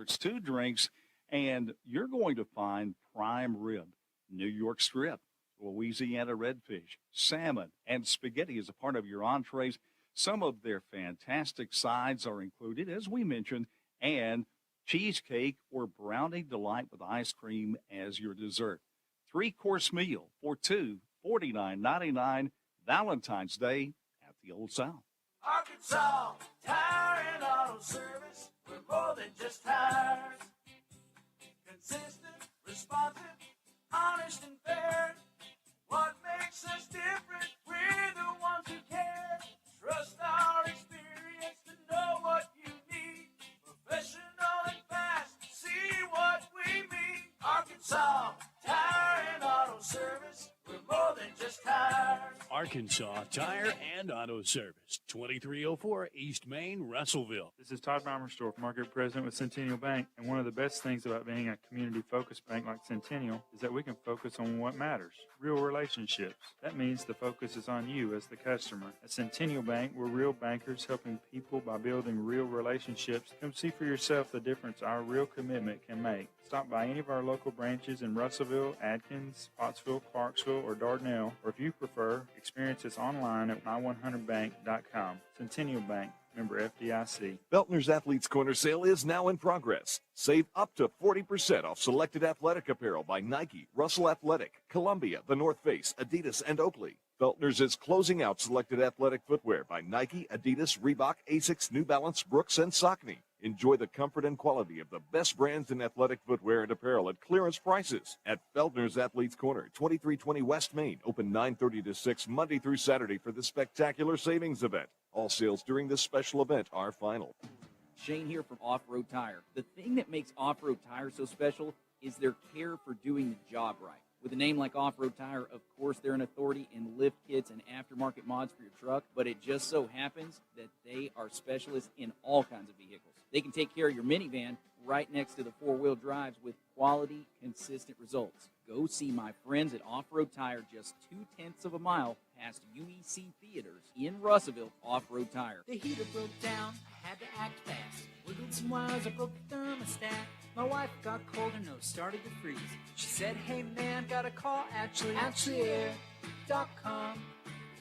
desserts, 2 drinks, and you're going to find prime rib, New York strip, Louisiana redfish, salmon, and spaghetti as a part of your entrees. Some of their fantastic sides are included, as we mentioned, and cheesecake or brownie delight with ice cream as your dessert. Three-course meal for two, 49.99. Valentine's Day at the Old South. Arkansas Tire and Auto Service. We're more than just tires. Consistent, responsive, honest, and fair. What makes us different? We're the ones who care. Trust our experience to know what you need. Professional and fast. See what we mean. Arkansas Tire and Auto Service. We're more than just tires. Arkansas Tire and Auto Service, 2304 East Main, Russellville. This is Todd Bommersdorf, Market President with Centennial Bank, and one of the best things about being a community-focused bank like Centennial is that we can focus on what matters, real relationships. That means the focus is on you as the customer. At Centennial Bank, we're real bankers helping people by building real relationships. Come see for yourself the difference our real commitment can make. Stop by any of our local branches in Russellville, Adkins, Pottsville, Clarksville, or Dardanelle, or if you prefer, experience us online at my100bank.com. Centennial Bank, member FDIC. Beltner's Athletes Corner sale is now in progress. Save up to 40% off selected athletic apparel by Nike, Russell Athletic, Columbia, The North Face, Adidas, and Oakley. Beltner's is closing out selected athletic footwear by Nike, Adidas, Reebok, Asics, New Balance, Brooks, and Saucony. Enjoy the comfort and quality of the best brands in athletic footwear and apparel at clearance prices at Beltner's Athletes Corner, 2320 West Main, open 9:30 to 6 Monday through Saturday for the spectacular savings event. All sales during this special event are final. Shane here from Off-Road Tire. The thing that makes Off-Road Tire so special is their care for doing the job right. With a name like Off-Road Tire, of course, they're an authority in lift kits and aftermarket mods for your truck, but it just so happens that they are specialists in all kinds of vehicles. They can take care of your minivan right next to the four-wheel drives with quality, consistent results. Go see my friends at Off-Road Tire just 0.2 of a mile past UEC Theaters in Russellville. Off-Road Tire. The heater broke down, I had to act fast. Wiggled some wires, I broke the thermostat. My wife got cold, her nose started to freeze. She said, hey man, got a call, AshleyAir.com.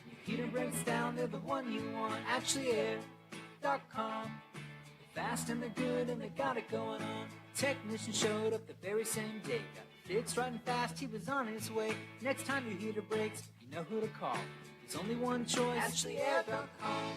Your heater breaks down, they're the one you want, AshleyAir.com. They're fast and they're good and they got it going on. Technician showed up the very same day. Got it fixed right and fast, he was on his way. Next time your heater breaks, you know who to call. There's only one choice, AshleyAir.com.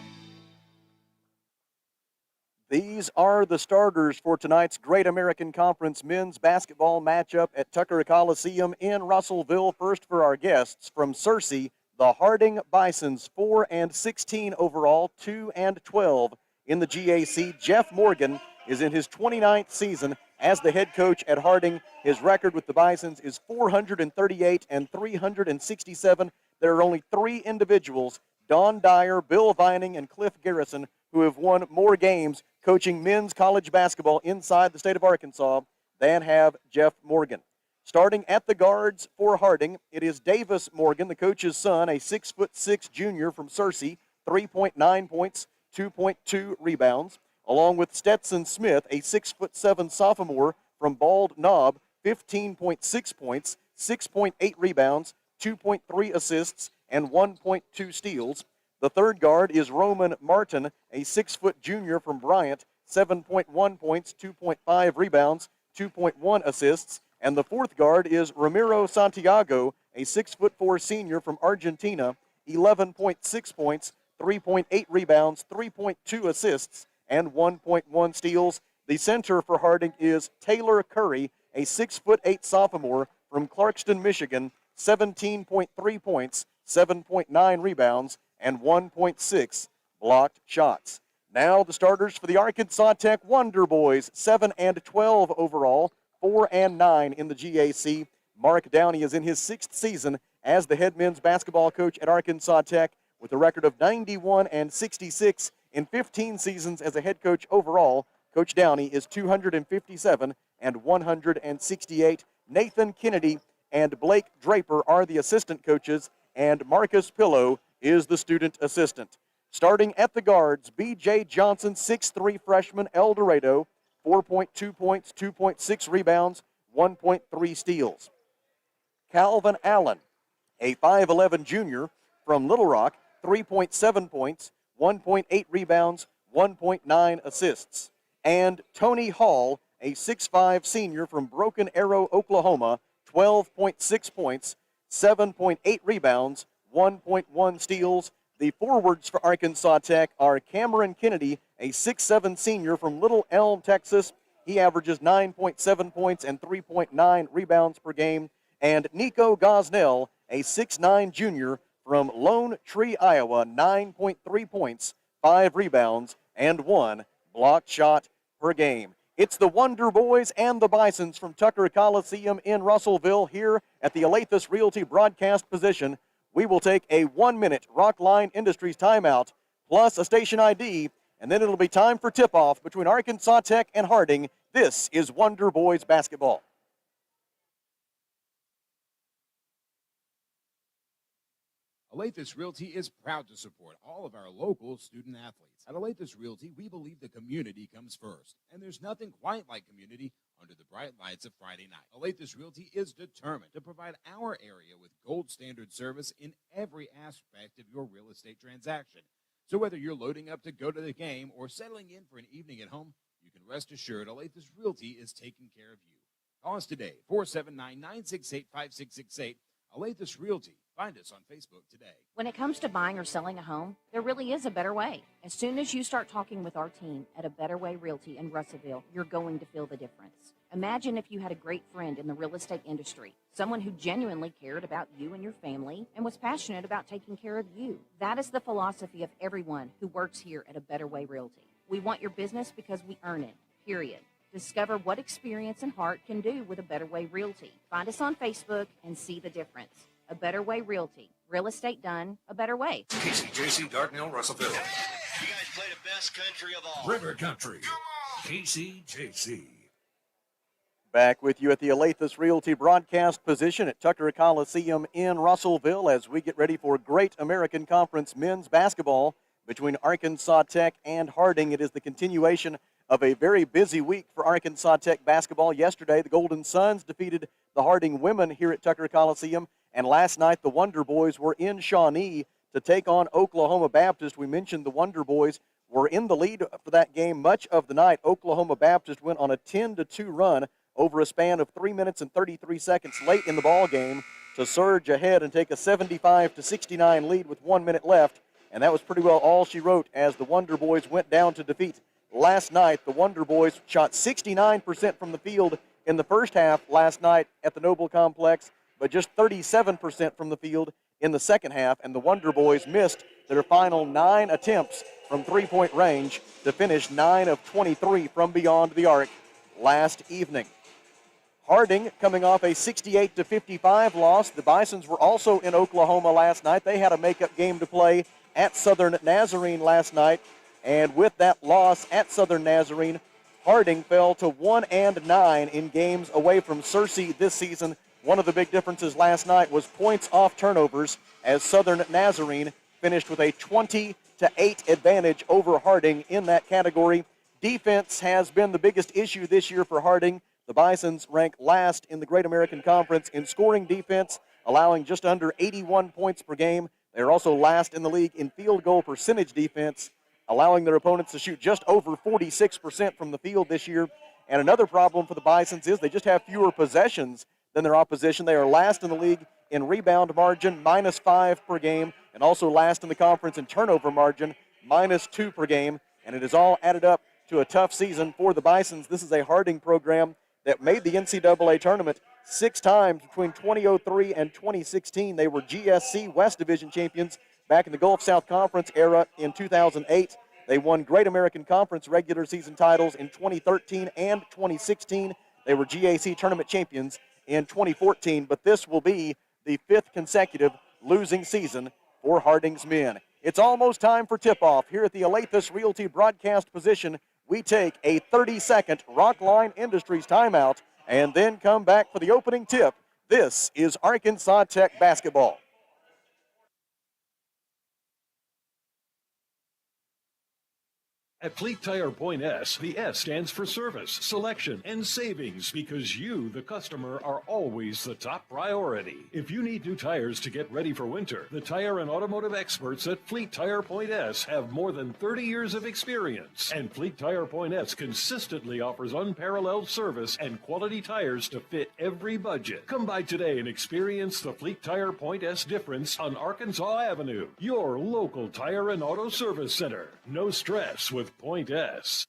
These are the starters for tonight's Great American Conference men's basketball matchup at Tucker Coliseum in Russellville. First for our guests from Searcy, the Harding Bisons, 4-16 overall, 2-12 in the GAC. Jeff Morgan is in his 29th season as the head coach at Harding. His record with the Bisons is 438 and 367. There are only 3 individuals, Don Dyer, Bill Vining, and Cliff Garrison, who have won more games coaching men's college basketball inside the state of Arkansas than have Jeff Morgan. Starting at the guards for Harding, it is Davis Morgan, the coach's son, a 6'6" junior from Searcy, 3.9 points, 2.2 rebounds, along with Stetson Smith, a 6'7" sophomore from Bald Knob, 15.6 points, 6.8 rebounds, 2.3 assists, and 1.2 steals. The third guard is Roman Martin, a 6' junior from Bryant, 7.1 points, 2.5 rebounds, 2.1 assists. And the fourth guard is Ramiro Santiago, a 6'4" senior from Argentina, 11.6 points, 3.8 rebounds, 3.2 assists, and 1.1 steals. The center for Harding is Taylor Curry, a 6'8" sophomore from Clarkston, Michigan, 17.3 points, 7.9 rebounds, and 1.6 blocked shots. Now the starters for the Arkansas Tech Wonder Boys, 7-12 overall, 4-9 in the GAC. Mark Downey is in his 6th season as the head men's basketball coach at Arkansas Tech with a record of 91-66 in 15 seasons as a head coach overall. Coach Downey is 257 and 168. Nathan Kennedy and Blake Draper are the assistant coaches, and Marcus Pillow is the student assistant. Starting at the guards, B.J. Johnson, 6'3" freshman, El Dorado, 4.2 points, 2.6 rebounds, 1.3 steals. Calvin Allen, a 5'11 junior from Little Rock, 3.7 points, 1.8 rebounds, 1.9 assists. And Tony Hall, a 6'5 senior from Broken Arrow, Oklahoma, 12.6 points, 7.8 rebounds, 1.1 steals. The forwards for Arkansas Tech are Cameron Kennedy, a 6'7 senior from Little Elm, Texas. He averages 9.7 points and 3.9 rebounds per game. And Nico Gosnell, a 6'9 junior from Lone Tree, Iowa, 9.3 points, 5 rebounds, and 1 blocked shot per game. It's the Wonder Boys and the Bisons from Tucker Coliseum in Russellville here at the Alathus Realty broadcast position. We will take a 1-minute Rockline Industries timeout plus a station ID, and then it'll be time for tip-off between Arkansas Tech and Harding. This is Wonder Boys basketball. Alathus Realty is proud to support all of our local student athletes. At Alathus Realty, we believe the community comes first, and there's nothing quite like community under the bright lights of Friday night. Alathus Realty is determined to provide our area with gold standard service in every aspect of your real estate transaction. So whether you're loading up to go to the game or settling in for an evening at home, you can rest assured Alathus Realty is taking care of you. Call us today, 479-968-5668. Alathus Realty. Find us on Facebook today. When it comes to buying or selling a home, there really is a better way. As soon as you start talking with our team at A Better Way Realty in Russellville, you're going to feel the difference. Imagine if you had a great friend in the real estate industry, someone who genuinely cared about you and your family and was passionate about taking care of you. That is the philosophy of everyone who works here at A Better Way Realty. We want your business because we earn it, period. Discover what experience and heart can do with A Better Way Realty. Find us on Facebook and see the difference. A Better Way Realty. Real estate done a better way. KCJC, Dartnell, Russellville. You guys play the best country of all. River Country. KCJC. Back with you at the Alathus Realty broadcast position at Tucker Coliseum in Russellville as we get ready for Great American Conference men's basketball between Arkansas Tech and Harding. It is the continuation of a very busy week for Arkansas Tech basketball. Yesterday, the Golden Suns defeated the Harding women here at Tucker Coliseum. And last night, the Wonder Boys were in Shawnee to take on Oklahoma Baptist. We mentioned the Wonder Boys were in the lead for that game much of the night. Oklahoma Baptist went on a 10-2 run over a span of 3 minutes and 33 seconds late in the ball game to surge ahead and take a 75-69 lead with 1 minute left. And that was pretty well all she wrote as the Wonder Boys went down to defeat. Last night, the Wonder Boys shot 69% from the field in the first half last night at the Noble Complex, but just 37% from the field in the second half, and the Wonder Boys missed their final 9 attempts from three-point range to finish 9 of 23 from beyond the arc last evening. Harding coming off a 68-55 loss. The Bisons were also in Oklahoma last night. They had a makeup game to play at Southern Nazarene last night, and with that loss at Southern Nazarene, Harding fell to 1-9 in games away from Searcy this season. One of the big differences last night was points off turnovers as Southern Nazarene finished with a 20-8 advantage over Harding in that category. Defense has been the biggest issue this year for Harding. The Bisons rank last in the Great American Conference in scoring defense, allowing just under 81 points per game. They're also last in the league in field goal percentage defense, allowing their opponents to shoot just over 46% from the field this year. And another problem for the Bisons is they just have fewer possessions than their opposition. They are last in the league in rebound margin, -5 per game, and also last in the conference in turnover margin, -2 per game. And it has all added up to a tough season for the Bisons. This is a Harding program that made the NCAA tournament 6 times between 2003 and 2016. They were GSC West Division champions back in the Gulf South Conference era in 2008. They won Great American Conference regular season titles in 2013 and 2016. They were GAC tournament champions in 2014, but this will be the 5th consecutive losing season for Harding's men. It's almost time for tip-off here at the Alathus Realty broadcast position. We take a 30-second Rockline Industries timeout and then come back for the opening tip. This is Arkansas Tech basketball. At Fleet Tire Point S, the S stands for service, selection, and savings because you, the customer, are always the top priority. If you need new tires to get ready for winter, the tire and automotive experts at Fleet Tire Point S have more than 30 years of experience. And Fleet Tire Point S consistently offers unparalleled service and quality tires to fit every budget. Come by today and experience the Fleet Tire Point S difference on Arkansas Avenue, your local tire and auto service center. No stress with Point S.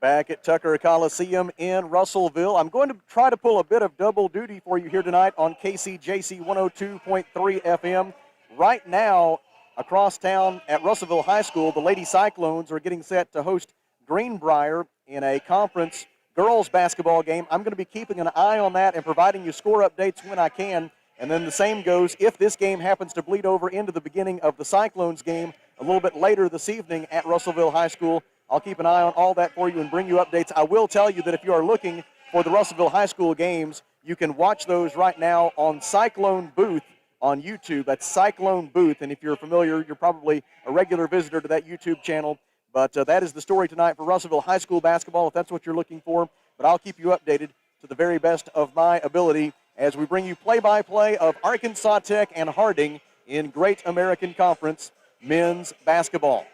Back at Tucker Coliseum in Russellville. I'm going to try to pull a bit of double duty for you here tonight on KCJC 102.3 FM. Right now, across town at Russellville High School, the Lady Cyclones are getting set to host Greenbrier in a conference girls basketball game. I'm going to be keeping an eye on that and providing you score updates when I can. And then the same goes if this game happens to bleed over into the beginning of the Cyclones game a little bit later this evening at Russellville High School. I'll keep an eye on all that for you and bring you updates. I will tell you that if you are looking for the Russellville High School games, you can watch those right now on Cyclone Booth on YouTube. That's Cyclone Booth, and if you're familiar, you're probably a regular visitor to that YouTube channel. But that is the story tonight for Russellville High School basketball, if that's what you're looking for. But I'll keep you updated to the very best of my ability as we bring you play-by-play of Arkansas Tech and Harding in Great American Conference men's basketball.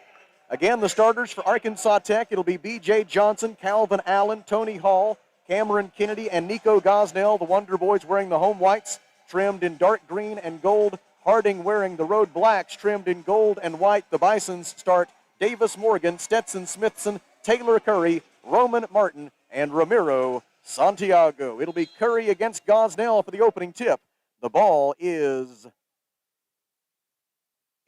Again, the starters for Arkansas Tech, it'll be B.J. Johnson, Calvin Allen, Tony Hall, Cameron Kennedy, and Nico Gosnell, the Wonder Boys wearing the home whites, trimmed in dark green and gold. Harding wearing the road blacks, trimmed in gold and white. The Bisons start Davis Morgan, Stetson Smithson, Taylor Curry, Roman Martin, and Ramiro Santiago. It'll be Curry against Gosnell for the opening tip. The ball is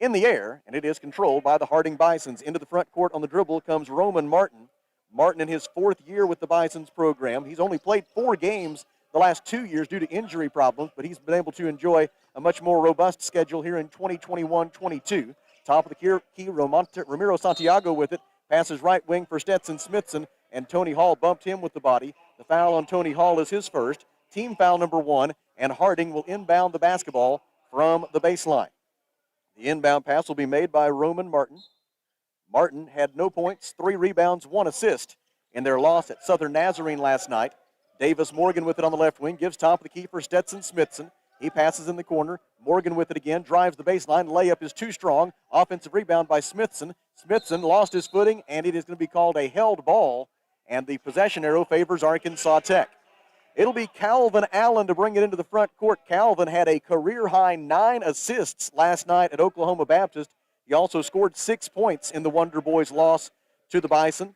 in the air, and it is controlled by the Harding Bisons. Into the front court on the dribble comes Roman Martin. Martin in his fourth year with the Bisons program. He's only played 4 games the last 2 years due to injury problems, but he's been able to enjoy a much more robust schedule here in 2021-22. Top of the key, Ramiro Santiago with it. Passes right wing for Stetson Smithson, and Tony Hall bumped him with the body. The foul on Tony Hall is his first. Team foul number 1, and Harding will inbound the basketball from the baseline. The inbound pass will be made by Roman Martin. Martin had no points, 3 rebounds, 1 assist in their loss at Southern Nazarene last night. Davis Morgan with it on the left wing, gives top of the key for Stetson Smithson. He passes in the corner. Morgan with it again, drives the baseline. Layup is too strong. Offensive rebound by Smithson. Smithson lost his footing, and it is going to be called a held ball, and the possession arrow favors Arkansas Tech. It'll be Calvin Allen to bring it into the front court. Calvin had a career-high 9 assists last night at Oklahoma Baptist. He also scored 6 points in the Wonder Boys' loss to the Bison.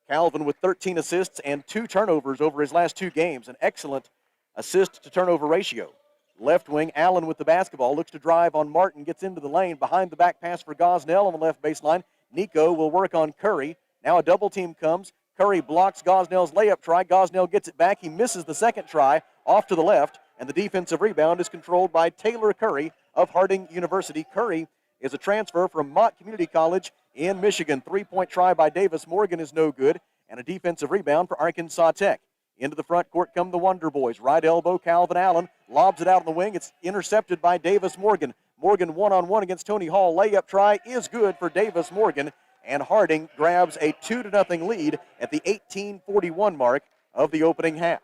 Calvin with 13 assists and 2 turnovers over his last 2 games. An excellent assist-to-turnover ratio. Left wing, Allen with the basketball. Looks to drive on Martin. Gets into the lane. Behind the back pass for Gosnell on the left baseline. Nico will work on Curry. Now a double team comes. Curry blocks Gosnell's layup try. Gosnell gets it back. He misses the second try off to the left, and the defensive rebound is controlled by Taylor Curry of Harding University. Curry is a transfer from Mott Community College in Michigan. 3-point try by Davis Morgan is no good, and a defensive rebound for Arkansas Tech. Into the front court come the Wonder Boys. Right elbow, Calvin Allen lobs it out on the wing. It's intercepted by Davis Morgan. Morgan one-on-one against Tony Hall. Layup try is good for Davis Morgan, and Harding grabs a 2-0 lead at the 18:41 mark of the opening half.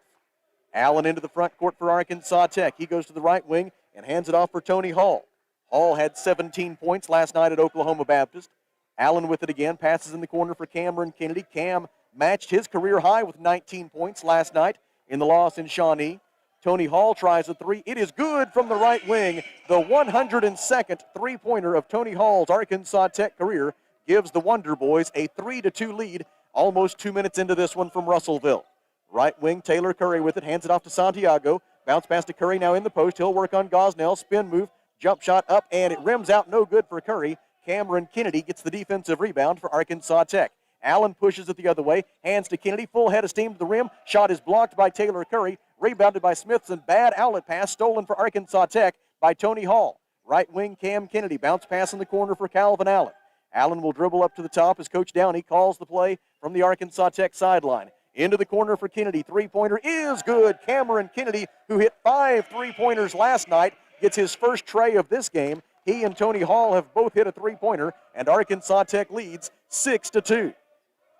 Allen into the front court for Arkansas Tech. He goes to the right wing and hands it off for Tony Hall. Hall had 17 points last night at Oklahoma Baptist. Allen with it again, passes in the corner for Cameron Kennedy. Cam matched his career high with 19 points last night in the loss in Shawnee. Tony Hall tries a 3. It is good from the right wing. The 102nd three-pointer of Tony Hall's Arkansas Tech career gives the Wonder Boys a 3-2 lead almost 2 minutes into this one from Russellville. Right wing, Taylor Curry with it, hands it off to Santiago. Bounce pass to Curry now in the post. He'll work on Gosnell. Spin move, jump shot up, and it rims out, no good for Curry. Cameron Kennedy gets the defensive rebound for Arkansas Tech. Allen pushes it the other way, hands to Kennedy, full head of steam to the rim. Shot is blocked by Taylor Curry, rebounded by Smithson. Bad outlet pass stolen for Arkansas Tech by Tony Hall. Right wing, Cam Kennedy, bounce pass in the corner for Calvin Allen. Allen will dribble up to the top as Coach Downey calls the play from the Arkansas Tech sideline. Into the corner for Kennedy. Three-pointer is good. Cameron Kennedy, who hit 5 three-pointers last night, gets his first tray of this game. He and Tony Hall have both hit a three-pointer, and Arkansas Tech leads 6-2.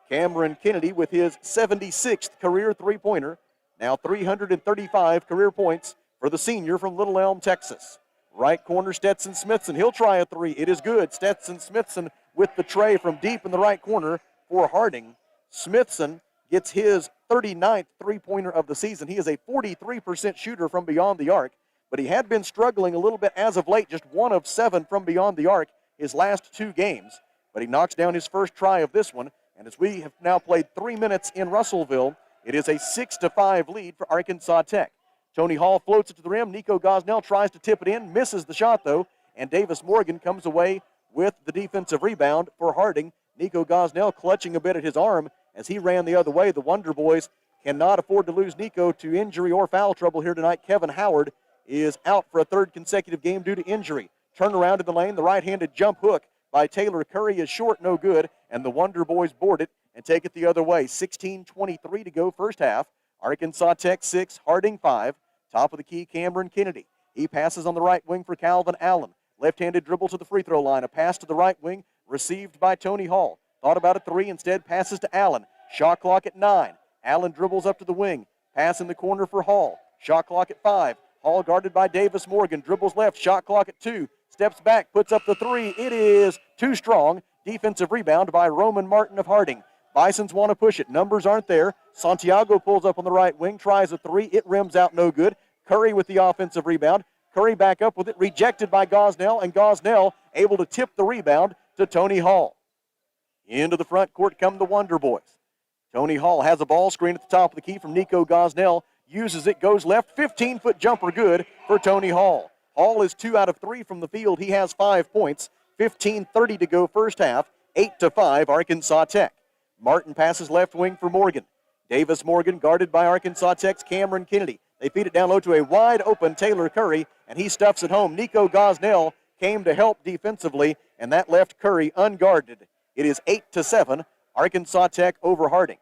Cameron Kennedy with his 76th career three-pointer, now 335 career points for the senior from Little Elm, Texas. Right corner, Stetson Smithson. He'll try a three. It is good. Stetson Smithson with the tray from deep in the right corner for Harding. Smithson gets his 39th three-pointer of the season. He is a 43% shooter from beyond the arc, but he had been struggling a little bit as of late, just 1 of 7 from beyond the arc his last 2 games. But he knocks down his first try of this one, and as we have now played 3 minutes in Russellville, it is a 6-5 lead for Arkansas Tech. Tony Hall floats it to the rim. Nico Gosnell tries to tip it in, misses the shot though, and Davis Morgan comes away with the defensive rebound for Harding. Nico Gosnell clutching a bit at his arm as he ran the other way. The Wonder Boys cannot afford to lose Nico to injury or foul trouble here tonight. Kevin Howard is out for a 3rd consecutive game due to injury. Turnaround in the lane, the right-handed jump hook by Taylor Curry is short, no good, and the Wonder Boys board it and take it the other way. 16:23 to go first half. Arkansas Tech 6, Harding 5. Top of the key, Cameron Kennedy. He passes on the right wing for Calvin Allen. Left-handed dribble to the free throw line. A pass to the right wing received by Tony Hall. Thought about a three, instead passes to Allen. Shot clock at 9. Allen dribbles up to the wing. Pass in the corner for Hall. Shot clock at 5. Hall guarded by Davis Morgan. Dribbles left. Shot clock at 2. Steps back. Puts up the three. It is too strong. Defensive rebound by Roman Martin of Harding. Bisons want to push it. Numbers aren't there. Santiago pulls up on the right wing. Tries a three. It rims out no good. Curry with the offensive rebound. Curry back up with it. Rejected by Gosnell. And Gosnell able to tip the rebound to Tony Hall. Into the front court come the Wonder Boys. Tony Hall has a ball screen at the top of the key from Nico Gosnell. Uses it, goes left, 15-foot jumper good for Tony Hall. Hall is 2 out of 3 from the field. He has 5 points. 15:30 to go first half. 8-5 Arkansas Tech. Martin passes left wing for Morgan. Davis Morgan guarded by Arkansas Tech's Cameron Kennedy. They feed it down low to a wide open Taylor Curry, and he stuffs it home. Nico Gosnell came to help defensively, and that left Curry unguarded. It is 8-7, Arkansas Tech over Harding.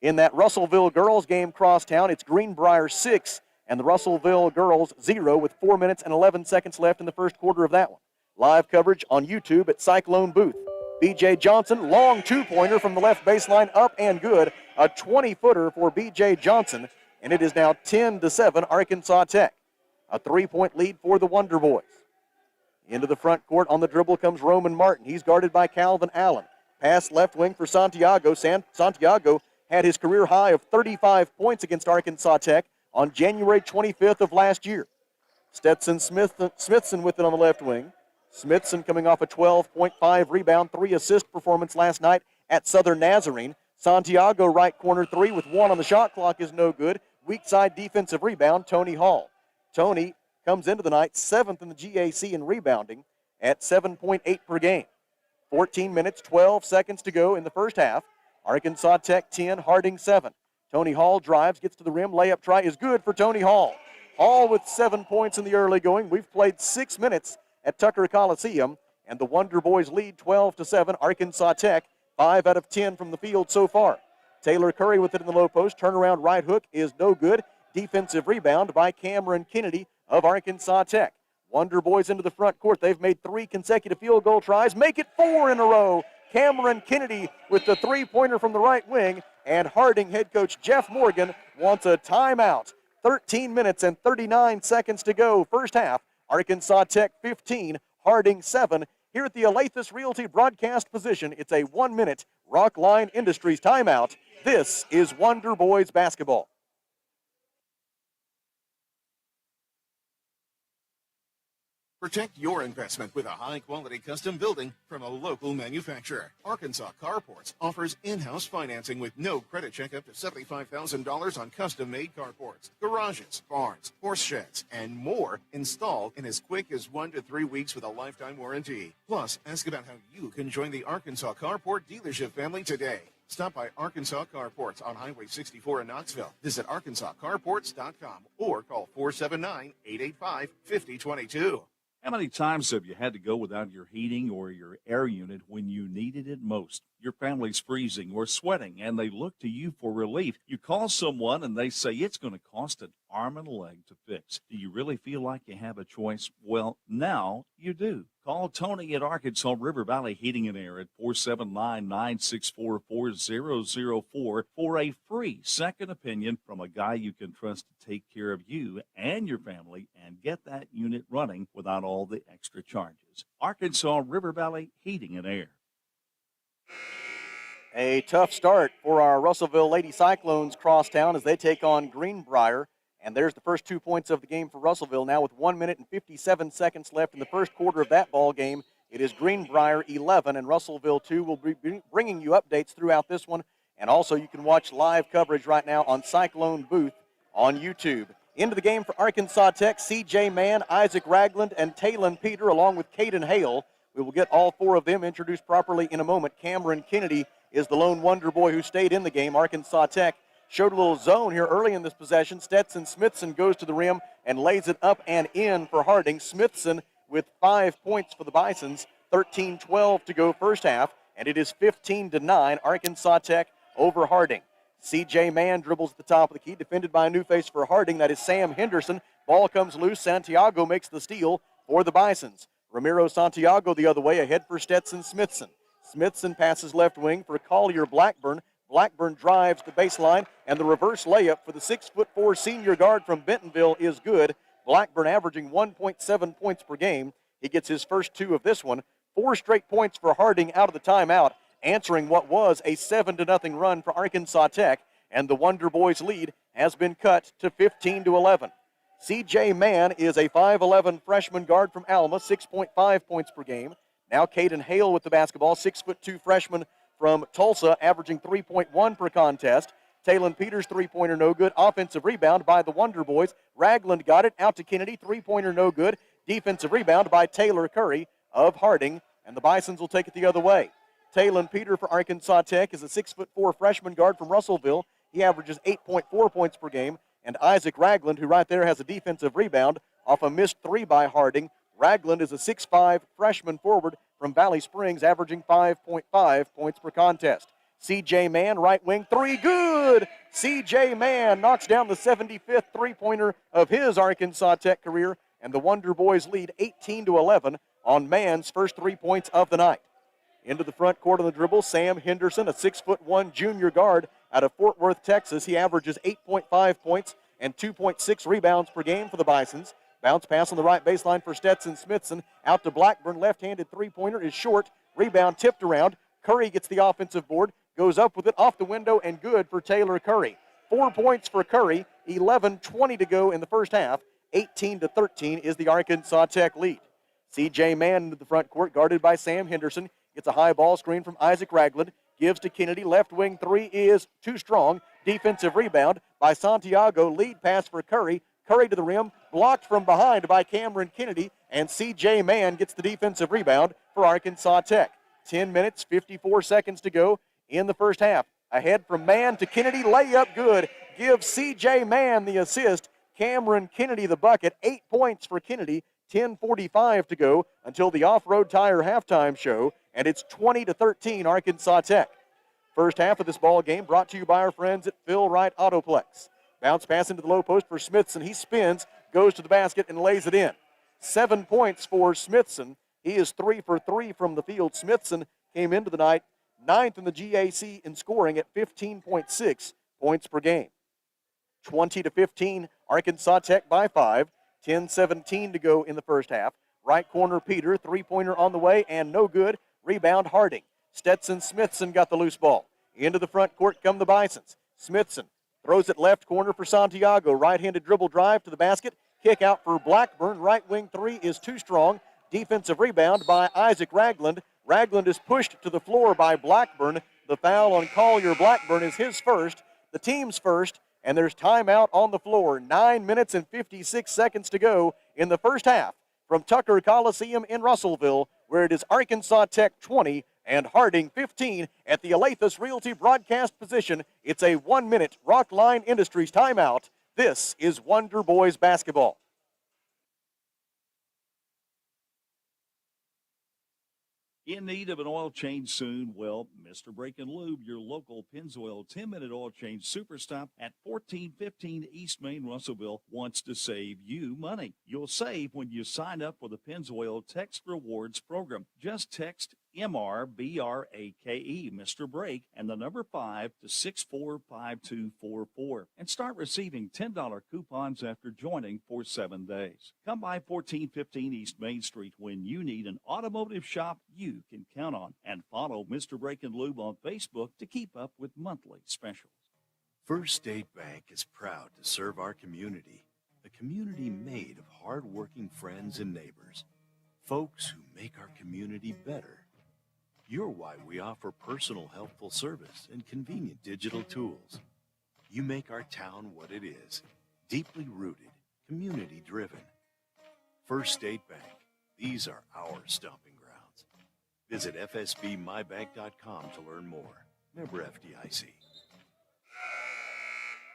In that Russellville girls game crosstown, it's Greenbrier 6 and the Russellville girls 0 with 4 minutes and 11 seconds left in the first quarter of that one. Live coverage on YouTube at Cyclone Booth. B.J. Johnson, long two-pointer from the left baseline, up and good. A 20-footer for B.J. Johnson, and it is now 10-7 Arkansas Tech. A 3-point lead for the Wonder Boys. Into the front court on the dribble comes Roman Martin. He's guarded by Calvin Allen. Pass left wing for Santiago. Santiago had his career high of 35 points against Arkansas Tech on January 25th of last year. Stetson Smithson with it on the left wing. Smithson coming off a 12.5 rebound, 3 assist performance last night at Southern Nazarene. Santiago right corner 3 with 1 on the shot clock is no good. Weak side defensive rebound, Tony Hall. Tony comes into the night 7th in the GAC in rebounding at 7.8 per game. 14 minutes, 12 seconds to go in the first half. Arkansas Tech 10, Harding 7. Tony Hall drives, gets to the rim. Layup try is good for Tony Hall. Hall with 7 points in the early going. We've played 6 minutes at Tucker Coliseum, and the Wonder Boys lead 12-7. Arkansas Tech 5 out of 10 from the field so far. Taylor Curry with it in the low post. Turnaround right hook is no good. Defensive rebound by Cameron Kennedy of Arkansas Tech. Wonder Boys into the front court. They've made 3 consecutive field goal tries. Make it 4 in a row. Cameron Kennedy with the three-pointer from the right wing. And Harding head coach Jeff Morgan wants a timeout. 13 minutes and 39 seconds to go first half. Arkansas Tech 15, Harding 7. Here at the Alathus Realty broadcast position, it's a 1-minute Rockline Industries timeout. This is Wonder Boys basketball. Protect your investment with a high-quality custom building from a local manufacturer. Arkansas Carports offers in-house financing with no credit check up to $75,000 on custom-made carports, garages, barns, horse sheds, and more installed in as quick as 1 to 3 weeks with a lifetime warranty. Plus, ask about how you can join the Arkansas Carport dealership family today. Stop by Arkansas Carports on Highway 64 in Knoxville. Visit arkansascarports.com or call 479-885-5022. How many times have you had to go without your heating or your air unit when you needed it most? Your family's freezing or sweating, and they look to you for relief. You call someone, and they say it's going to cost an arm and a leg to fix. Do you really feel like you have a choice? Well, now you do. Call Tony at Arkansas River Valley Heating and Air at 479-964-4004 for a free second opinion from a guy you can trust to take care of you and your family and get that unit running without all the extra charges. Arkansas River Valley Heating and Air. A tough start for our Russellville Lady Cyclones crosstown as they take on Greenbrier. And there's the first 2 points of the game for Russellville. Now with 1 minute and 57 seconds left in the first quarter of that ball game, it is Greenbrier 11 and Russellville 2. We'll be bringing you updates throughout this one. And also you can watch live coverage right now on Cyclone Booth on YouTube. Into the game for Arkansas Tech, C.J. Mann, Isaac Ragland, and Talon Peter, along with Caden Hale. We will get all four of them introduced properly in a moment. Cameron Kennedy is the lone wonder boy who stayed in the game. Arkansas Tech showed a little zone here early in this possession. Stetson Smithson goes to the rim and lays it up and in for Harding. Smithson with 5 points for the Bisons. 13-12 to go first half, and it is 15-9 Arkansas Tech over Harding. C.J. Mann dribbles at the top of the key, defended by a new face for Harding. That is Sam Henderson. Ball comes loose. Santiago makes the steal for the Bisons. Ramiro Santiago the other way, ahead for Stetson Smithson. Smithson passes left wing for Collier Blackburn. Blackburn drives the baseline, and the reverse layup for the 6'4" senior guard from Bentonville is good. Blackburn averaging 1.7 points per game. He gets his first two of this one. 4 straight points for Harding out of the timeout, answering what was a 7-0 run for Arkansas Tech, and the Wonder Boys lead has been cut to 15-11. C.J. Mann is a 5'11" freshman guard from Alma, 6.5 points per game. Now Caden Hale with the basketball, 6'2" freshman from Tulsa, averaging 3.1 per contest. Talon Peters, three-pointer no good. Offensive rebound by the Wonder Boys. Ragland got it out to Kennedy, three-pointer no good. Defensive rebound by Taylor Curry of Harding, and the Bisons will take it the other way. Talon Peter for Arkansas Tech is a 6'4" freshman guard from Russellville. He averages 8.4 points per game. And Isaac Ragland, who right there has a defensive rebound off a missed three by Harding. Ragland is a 6'5" freshman forward from Valley Springs, averaging 5.5 points per contest. C.J. Mann, right wing, three, good! C.J. Mann knocks down the 75th three-pointer of his Arkansas Tech career, and the Wonder Boys lead 18-11 on Mann's first 3 points of the night. Into the front court on the dribble, Sam Henderson, a 6'1" junior guard out of Fort Worth, Texas. He averages 8.5 points and 2.6 rebounds per game for the Bisons. Bounce pass on the right baseline for Stetson Smithson. Out to Blackburn, left-handed three-pointer is short. Rebound tipped around. Curry gets the offensive board, goes up with it off the window, and good for Taylor Curry. 4 points for Curry, 11:20 to go in the first half. 18-13 is the Arkansas Tech lead. C.J. Mann into the front court, guarded by Sam Henderson. Gets a high ball screen from Isaac Ragland. Gives to Kennedy. Left wing three is too strong. Defensive rebound by Santiago. Lead pass for Curry. Curry to the rim. Blocked from behind by Cameron Kennedy. And C.J. Mann gets the defensive rebound for Arkansas Tech. 10 minutes, 54 seconds to go in the first half. Ahead from Mann to Kennedy. Layup good. Gives C.J. Mann the assist. Cameron Kennedy the bucket. 8 points for Kennedy. 10:45 to go until the Off-Road Tire halftime show, and it's 20-13 Arkansas Tech. First half of this ball game brought to you by our friends at Phil Wright Autoplex. Bounce pass into the low post for Smithson. He spins, goes to the basket, and lays it in. 7 points for Smithson. He is 3 for 3 from the field. Smithson came into the night 9th in the GAC in scoring at 15.6 points per game. 20-15 Arkansas Tech by 5. 10:17 to go in the first half. Right corner Peter, three-pointer on the way, and no good. Rebound Harding. Stetson Smithson got the loose ball. Into the front court come the Bisons. Smithson throws it left corner for Santiago. Right-handed dribble drive to the basket. Kick out for Blackburn. Right wing three is too strong. Defensive rebound by Isaac Ragland. Ragland is pushed to the floor by Blackburn. The foul on Collier Blackburn is his first, the team's first, and there's timeout on the floor. 9 minutes and 56 seconds to go in the first half from Tucker Coliseum in Russellville, where it is Arkansas Tech 20 and Harding 15 at the Alathus Realty broadcast position. It's a 1-minute Rockline Industries timeout. This is Wonder Boys basketball. In need of an oil change soon? Well, Mr. Brake and Lube, your local Pennzoil 10-minute oil change super stop at 1415 East Main, Russellville, wants to save you money. You'll save when you sign up for the Pennzoil Text Rewards program. Just text MRBRAKE, Mr. Brake, and the number 5 to 645244 and start receiving $10 coupons after joining for 7 days. Come by 1415 East Main Street when you need an automotive shop you can count on, and follow Mr. Brake and Lube on Facebook to keep up with monthly specials. First State Bank is proud to serve our community, a community made of hard-working friends and neighbors, folks who make our community better. You're why we offer personal, helpful service and convenient digital tools. You make our town what it is, deeply rooted, community-driven. First State Bank, these are our stomping grounds. Visit fsbmybank.com to learn more. Member FDIC.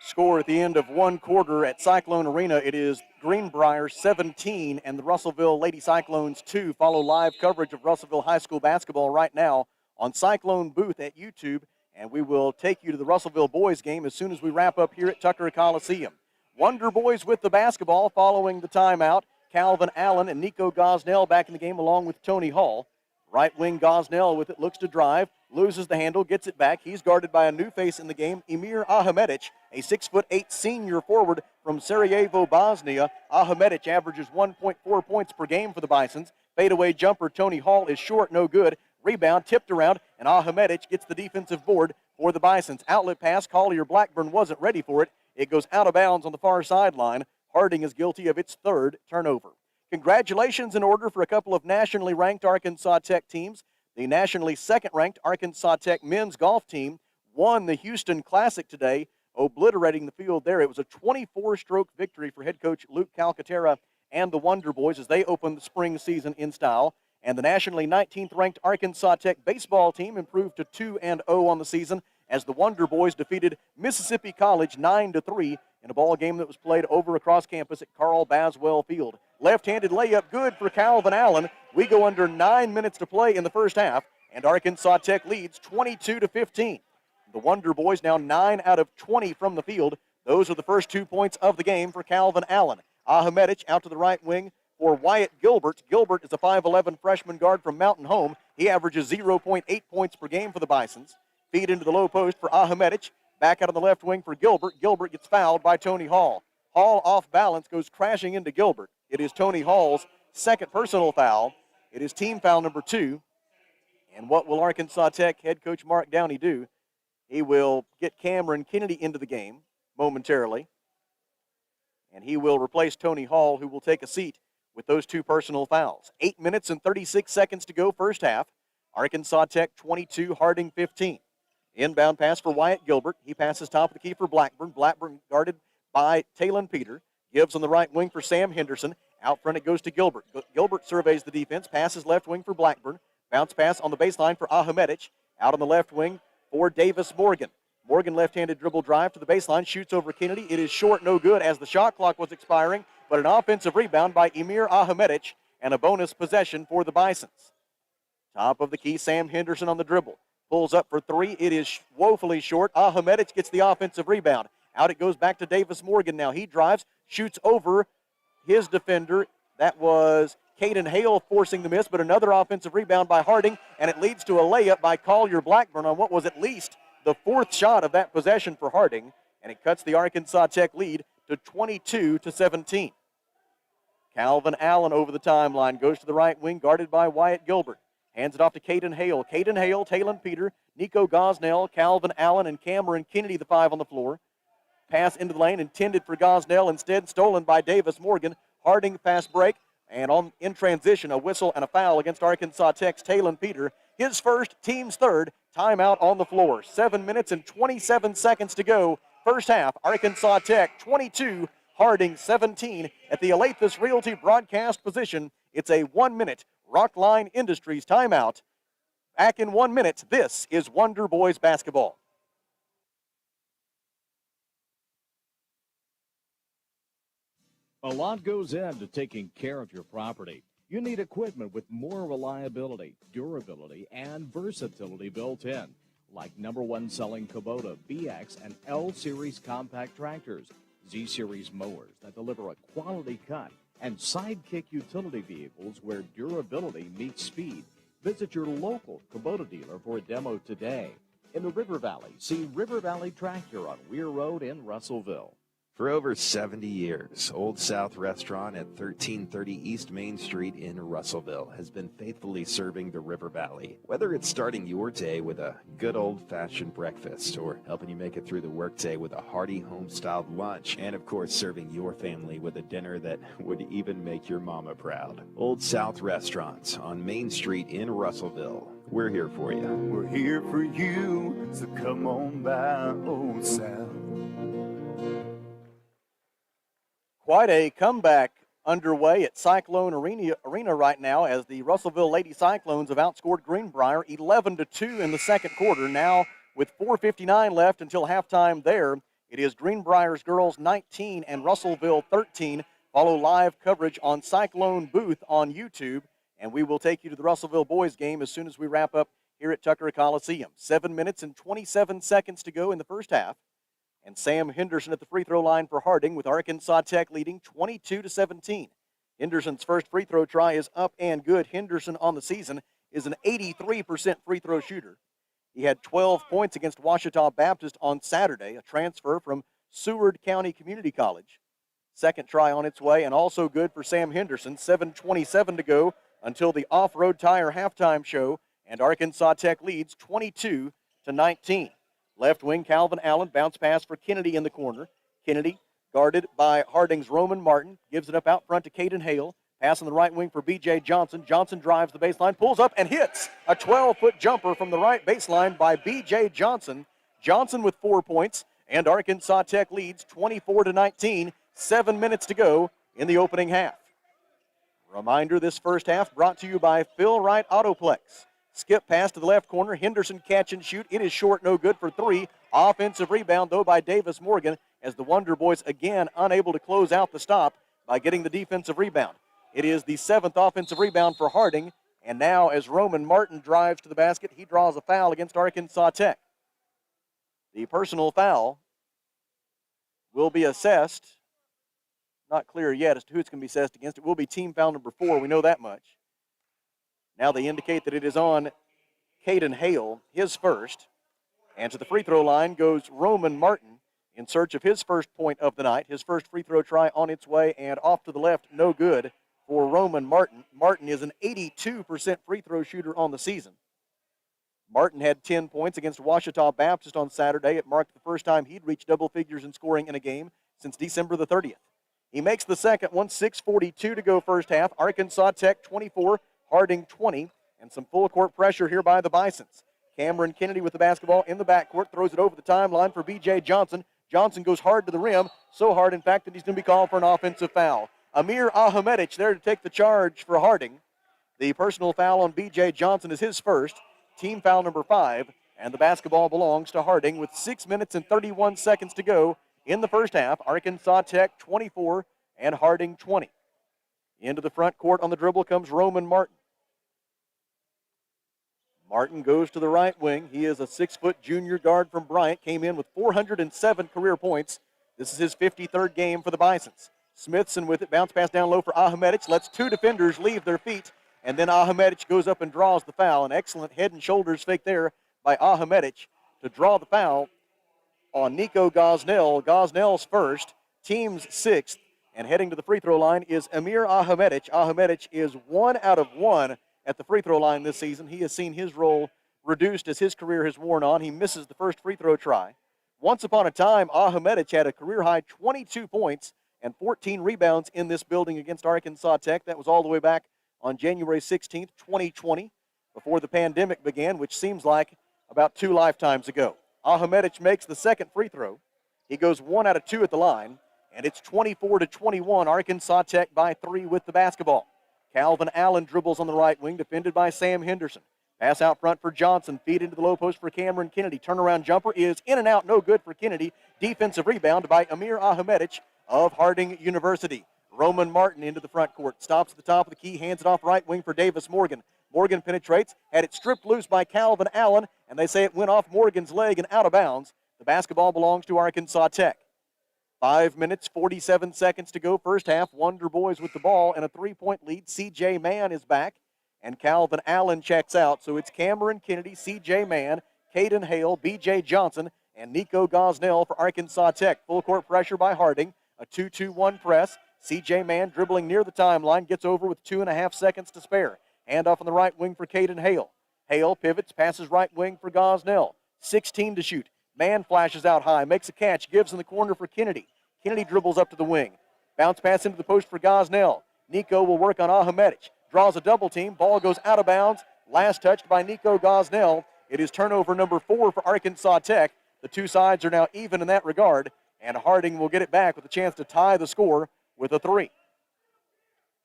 Score at the end of one quarter at Cyclone Arena. It is Greenbrier 17 and the Russellville Lady Cyclones 2. Follow live coverage of Russellville High School basketball right now on Cyclone Booth at YouTube, and we will take you to the Russellville boys game as soon as we wrap up here at Tucker Coliseum. Wonder Boys with the basketball following the timeout. Calvin Allen and Nico Gosnell back in the game along with Tony Hall. Right wing Gosnell with it, looks to drive, loses the handle, gets it back. He's guarded by a new face in the game, Emir Ahmedic, a 6'8" senior forward from Sarajevo, Bosnia. Ahmedic averages 1.4 points per game for the Bisons. Fadeaway jumper, Tony Hall is short, no good. Rebound tipped around, and Ahmedic gets the defensive board for the Bisons. Outlet pass, Collier Blackburn wasn't ready for it. It goes out of bounds on the far sideline. Harding is guilty of its third turnover. Congratulations in order for a couple of nationally ranked Arkansas Tech teams. The nationally second-ranked Arkansas Tech men's golf team won the Houston Classic today, obliterating the field there. It was a 24-stroke victory for head coach Luke Calcaterra and the Wonder Boys as they opened the spring season in style. And the nationally 19th-ranked Arkansas Tech baseball team improved to 2-0 on the season as the Wonder Boys defeated Mississippi College 9-3 in a ball game that was played over across campus at Carl Baswell Field. Left-handed layup good for Calvin Allen. We go under 9 minutes to play in the first half, and Arkansas Tech leads 22-15. The Wonder Boys now 9 out of 20 from the field. Those are the first 2 points of the game for Calvin Allen. Ahmedic out to the right wing for Wyatt Gilbert. Gilbert is a 5'11 freshman guard from Mountain Home. He averages 0.8 points per game for the Bisons. Feed into the low post for Ahmedic. Back out on the left wing for Gilbert. Gilbert gets fouled by Tony Hall. Hall off balance goes crashing into Gilbert. It is Tony Hall's second personal foul. It is team foul number 2. And what will Arkansas Tech head coach Mark Downey do? He will get Cameron Kennedy into the game momentarily. And he will replace Tony Hall, who will take a seat with those 2 personal fouls. 8 minutes and 36 seconds to go first half. Arkansas Tech 22, Harding 15. Inbound pass for Wyatt Gilbert. He passes top of the key for Blackburn. Blackburn guarded by Talon Peter. Gives on the right wing for Sam Henderson. Out front it goes to Gilbert. Gilbert surveys the defense. Passes left wing for Blackburn. Bounce pass on the baseline for Ahmedic. Out on the left wing for Davis Morgan. Morgan left-handed dribble drive to the baseline. Shoots over Kennedy. It is short, no good as the shot clock was expiring. But an offensive rebound by Emir Ahmedic and a bonus possession for the Bisons. Top of the key, Sam Henderson on the dribble. Pulls up for 3. It is woefully short. Ahmedic gets the offensive rebound. Out it goes back to Davis Morgan now. He drives, shoots over his defender. That was Caden Hale forcing the miss, but another offensive rebound by Harding, and it leads to a layup by Collier Blackburn on what was at least the 4th shot of that possession for Harding, and it cuts the Arkansas Tech lead to 22-17. Calvin Allen over the timeline, goes to the right wing, guarded by Wyatt Gilbert. Hands it off to Caden Hale. Caden Hale, Talon Peter, Nico Gosnell, Calvin Allen, and Cameron Kennedy, the 5 on the floor. Pass into the lane, intended for Gosnell, instead stolen by Davis Morgan. Harding fast break, and in transition, a whistle and a foul against Arkansas Tech's Talon Peter. His first, team's third, timeout on the floor. 7 minutes and 27 seconds to go. First half, Arkansas Tech 22, Harding 17. At the Alathus Realty broadcast position, it's a 1-minute Rockline Industries timeout. Back in 1 minute, this is Wonder Boys basketball. A lot goes into taking care of your property. You need equipment with more reliability, durability, and versatility built in, like #1 selling Kubota BX and L Series compact tractors, Z Series mowers that deliver a quality cut, and Sidekick utility vehicles where durability meets speed. Visit your local Kubota dealer for a demo today. In the River Valley, see River Valley Tractor on Weir Road in Russellville. For over 70 years, Old South Restaurant at 1330 East Main Street in Russellville has been faithfully serving the River Valley. Whether it's starting your day with a good old-fashioned breakfast or helping you make it through the workday with a hearty home-styled lunch, and of course serving your family with a dinner that would even make your mama proud. Old South Restaurant on Main Street in Russellville. We're here for you. We're here for you, so come on by Old South. Quite a comeback underway at Cyclone Arena right now as the Russellville Lady Cyclones have outscored Greenbrier 11-2 in the second quarter. Now with 4:59 left until halftime there, it is Greenbrier's girls 19 and Russellville 13. Follow live coverage on Cyclone Booth on YouTube, and we will take you to the Russellville boys game as soon as we wrap up here at Tucker Coliseum. 7 minutes and 27 seconds to go in the first half. And Sam Henderson at the free throw line for Harding with Arkansas Tech leading 22-17. Henderson's first free throw try is up and good. Henderson on the season is an 83% free throw shooter. He had 12 points against Ouachita Baptist on Saturday, a transfer from Seward County Community College. Second try on its way and also good for Sam Henderson. 7:27 to go until the Off-Road Tire halftime show, and Arkansas Tech leads 22-19. Left wing, Calvin Allen, bounce pass for Kennedy in the corner. Kennedy, guarded by Harding's Roman Martin, gives it up out front to Caden Hale. Pass on the right wing for B.J. Johnson. Johnson drives the baseline, pulls up and hits a 12-foot jumper from the right baseline by B.J. Johnson. Johnson with 4 points, and Arkansas Tech leads 24-19. 7 minutes to go in the opening half. Reminder, this first half brought to you by Phil Wright Autoplex. Skip pass to the left corner. Henderson catch and shoot. It is short, no good for three. Offensive rebound, though, by Davis Morgan as the Wonder Boys again unable to close out the stop by getting the defensive rebound. It is the 7th offensive rebound for Harding. And now as Roman Martin drives to the basket, he draws a foul against Arkansas Tech. The personal foul will be assessed. Not clear yet as to who it's going to be assessed against. It will be team foul number 4. We know that much. Now they indicate that it is on Caden Hale, his first. And to the free throw line goes Roman Martin in search of his first point of the night. His first free throw try on its way and off to the left, no good for Roman Martin. Martin is an 82% free throw shooter on the season. Martin had 10 points against Ouachita Baptist on Saturday. It marked the first time he'd reached double figures in scoring in a game since December the 30th. He makes the second one, 6:42 to go first half. Arkansas Tech 24, Harding 20, and some full court pressure here by the Bisons. Cameron Kennedy with the basketball in the backcourt, throws it over the timeline for B.J. Johnson. Johnson goes hard to the rim, so hard, in fact, that he's going to be called for an offensive foul. Amir Ahmedic there to take the charge for Harding. The personal foul on B.J. Johnson is his first, team foul number 5, and the basketball belongs to Harding with 6 minutes and 31 seconds to go in the first half. Arkansas Tech 24 and Harding 20. Into the front court on the dribble comes Roman Martin. Martin goes to the right wing. He is a 6-foot junior guard from Bryant. Came in with 407 career points. This is his 53rd game for the Bisons. Smithson with it. Bounce pass down low for Ahmedic. Lets two defenders leave their feet. And then Ahmedic goes up and draws the foul. An excellent head and shoulders fake there by Ahmedic to draw the foul on Nico Gosnell. Gosnell's first, team's 6th. And heading to the free throw line is Amir Ahmedic. Ahmedic is 1 out of 1 at the free throw line this season. He has seen his role reduced as his career has worn on. He misses the first free throw try. Once upon a time, Ahmedic had a career-high 22 points and 14 rebounds in this building against Arkansas Tech. That was all the way back on January 16th, 2020, before the pandemic began, which seems like about 2 lifetimes ago. Ahmedic makes the second free throw. He goes 1 out of 2 at the line, and it's 24-21, Arkansas Tech by 3 with the basketball. Calvin Allen dribbles on the right wing, defended by Sam Henderson. Pass out front for Johnson. Feed into the low post for Cameron Kennedy. Turnaround jumper is in and out, no good for Kennedy. Defensive rebound by Amir Ahmedic of Harding University. Roman Martin into the front court. Stops at the top of the key, hands it off right wing for Davis Morgan. Morgan penetrates, had it stripped loose by Calvin Allen, and they say it went off Morgan's leg and out of bounds. The basketball belongs to Arkansas Tech. 5 minutes, 47 seconds to go. First half, Wonder Boys with the ball and a three-point lead. C.J. Mann is back, and Calvin Allen checks out. So it's Cameron Kennedy, C.J. Mann, Caden Hale, B.J. Johnson, and Nico Gosnell for Arkansas Tech. Full court pressure by Harding. A 2-2-1 press. C.J. Mann dribbling near the timeline, gets over with 2.5 seconds to spare. Handoff on the right wing for Caden Hale. Hale pivots, passes right wing for Gosnell. 16 to shoot. Mann flashes out high, makes a catch, gives in the corner for Kennedy. Kennedy dribbles up to the wing. Bounce pass into the post for Gosnell. Nico will work on Ahmedic. Draws a double team. Ball goes out of bounds. Last touched by Nico Gosnell. It is turnover number 4 for Arkansas Tech. The two sides are now even in that regard, and Harding will get it back with a chance to tie the score with a 3.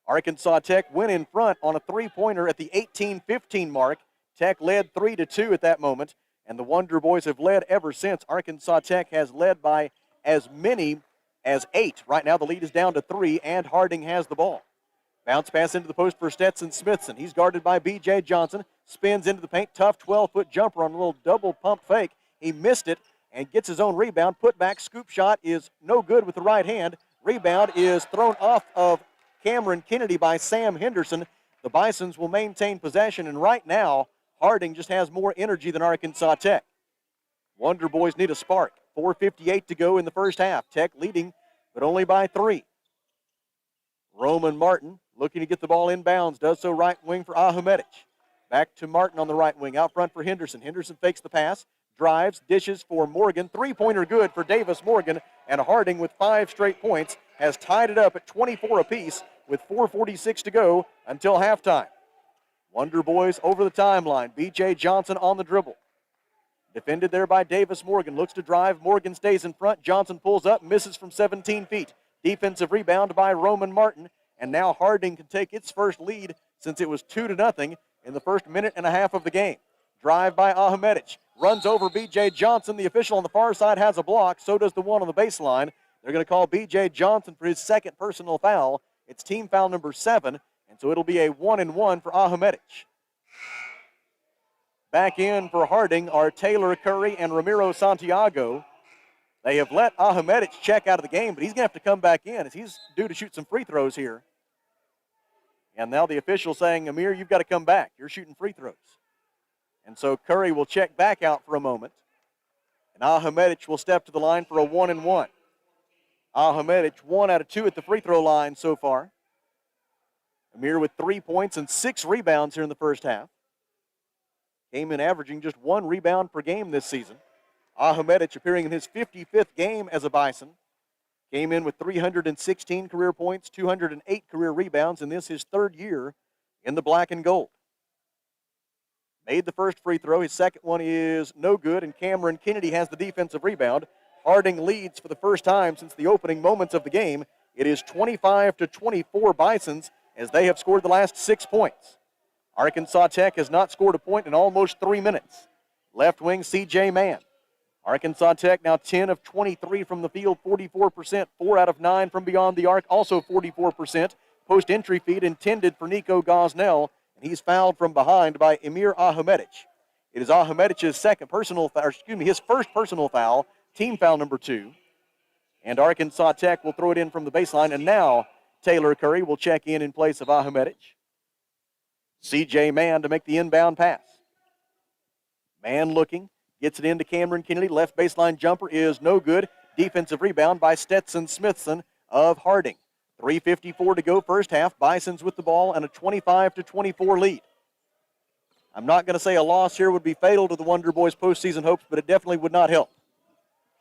Arkansas Tech went in front on a three-pointer at the 18-15 mark. Tech led 3-2 at that moment, and the Wonder Boys have led ever since. Arkansas Tech has led by as many as 8. Right now the lead is down to 3, and Harding has the ball. Bounce pass into the post for Stetson Smithson. He's guarded by B.J. Johnson. Spins into the paint. Tough 12-foot jumper on a little double pump fake. He missed it and gets his own rebound. Put back scoop shot is no good with the right hand. Rebound is thrown off of Cameron Kennedy by Sam Henderson. The Bisons will maintain possession, and right now, Harding just has more energy than Arkansas Tech. Wonder Boys need a spark. 4:58 to go in the first half. Tech leading, but only by 3. Roman Martin looking to get the ball inbounds. Does so right wing for Ahmedic. Back to Martin on the right wing. Out front for Henderson. Henderson fakes the pass. Drives, dishes for Morgan. Three-pointer good for Davis Morgan. And Harding with 5 straight points has tied it up at 24 apiece with 4:46 to go until halftime. Wonder Boys over the timeline. B.J. Johnson on the dribble. Defended there by Davis Morgan. Looks to drive. Morgan stays in front. Johnson pulls up. Misses from 17 feet. Defensive rebound by Roman Martin. And now Harding can take its first lead since it was 2-0 in the first minute and a half of the game. Drive by Ahmedic. Runs over B.J. Johnson. The official on the far side has a block. So does the one on the baseline. They're going to call B.J. Johnson for his second personal foul. It's team foul number 7. And so it'll be a 1-and-1 for Ahmedic. Back in for Harding are Taylor Curry and Ramiro Santiago. They have let Ahmedic check out of the game, but he's going to have to come back in as he's due to shoot some free throws here. And now the official saying, Amir, you've got to come back. You're shooting free throws. And so Curry will check back out for a moment. And Ahmedic will step to the line for a 1-and-1. Ahmedic 1 out of 2 at the free throw line so far. Amir with 3 points and 6 rebounds here in the first half. Came in averaging just 1 rebound per game this season. Ahmedic appearing in his 55th game as a Bison. Came in with 316 career points, 208 career rebounds, and this his 3rd year in the black and gold. Made the first free throw. His second one is no good, and Cameron Kennedy has the defensive rebound. Harding leads for the first time since the opening moments of the game. It is 25-24 Bisons as they have scored the last 6 points. Arkansas Tech has not scored a point in almost 3 minutes. Left wing, C.J. Mann. Arkansas Tech now 10 of 23 from the field, 44%. 4 out of 9 from beyond the arc, also 44%. Post-entry feed intended for Nico Gosnell, and he's fouled from behind by Amir Ahmedic. It is Ahmedic's his first personal foul, team foul number 2. And Arkansas Tech will throw it in from the baseline, and now Taylor Curry will check in place of Ahmedic. C.J. Mann to make the inbound pass. Mann looking, gets it into Cameron Kennedy. Left baseline jumper is no good. Defensive rebound by Stetson Smithson of Harding. 3:54 to go first half. Bisons with the ball and a 25-24 lead. I'm not going to say a loss here would be fatal to the Wonder Boys postseason hopes, but it definitely would not help.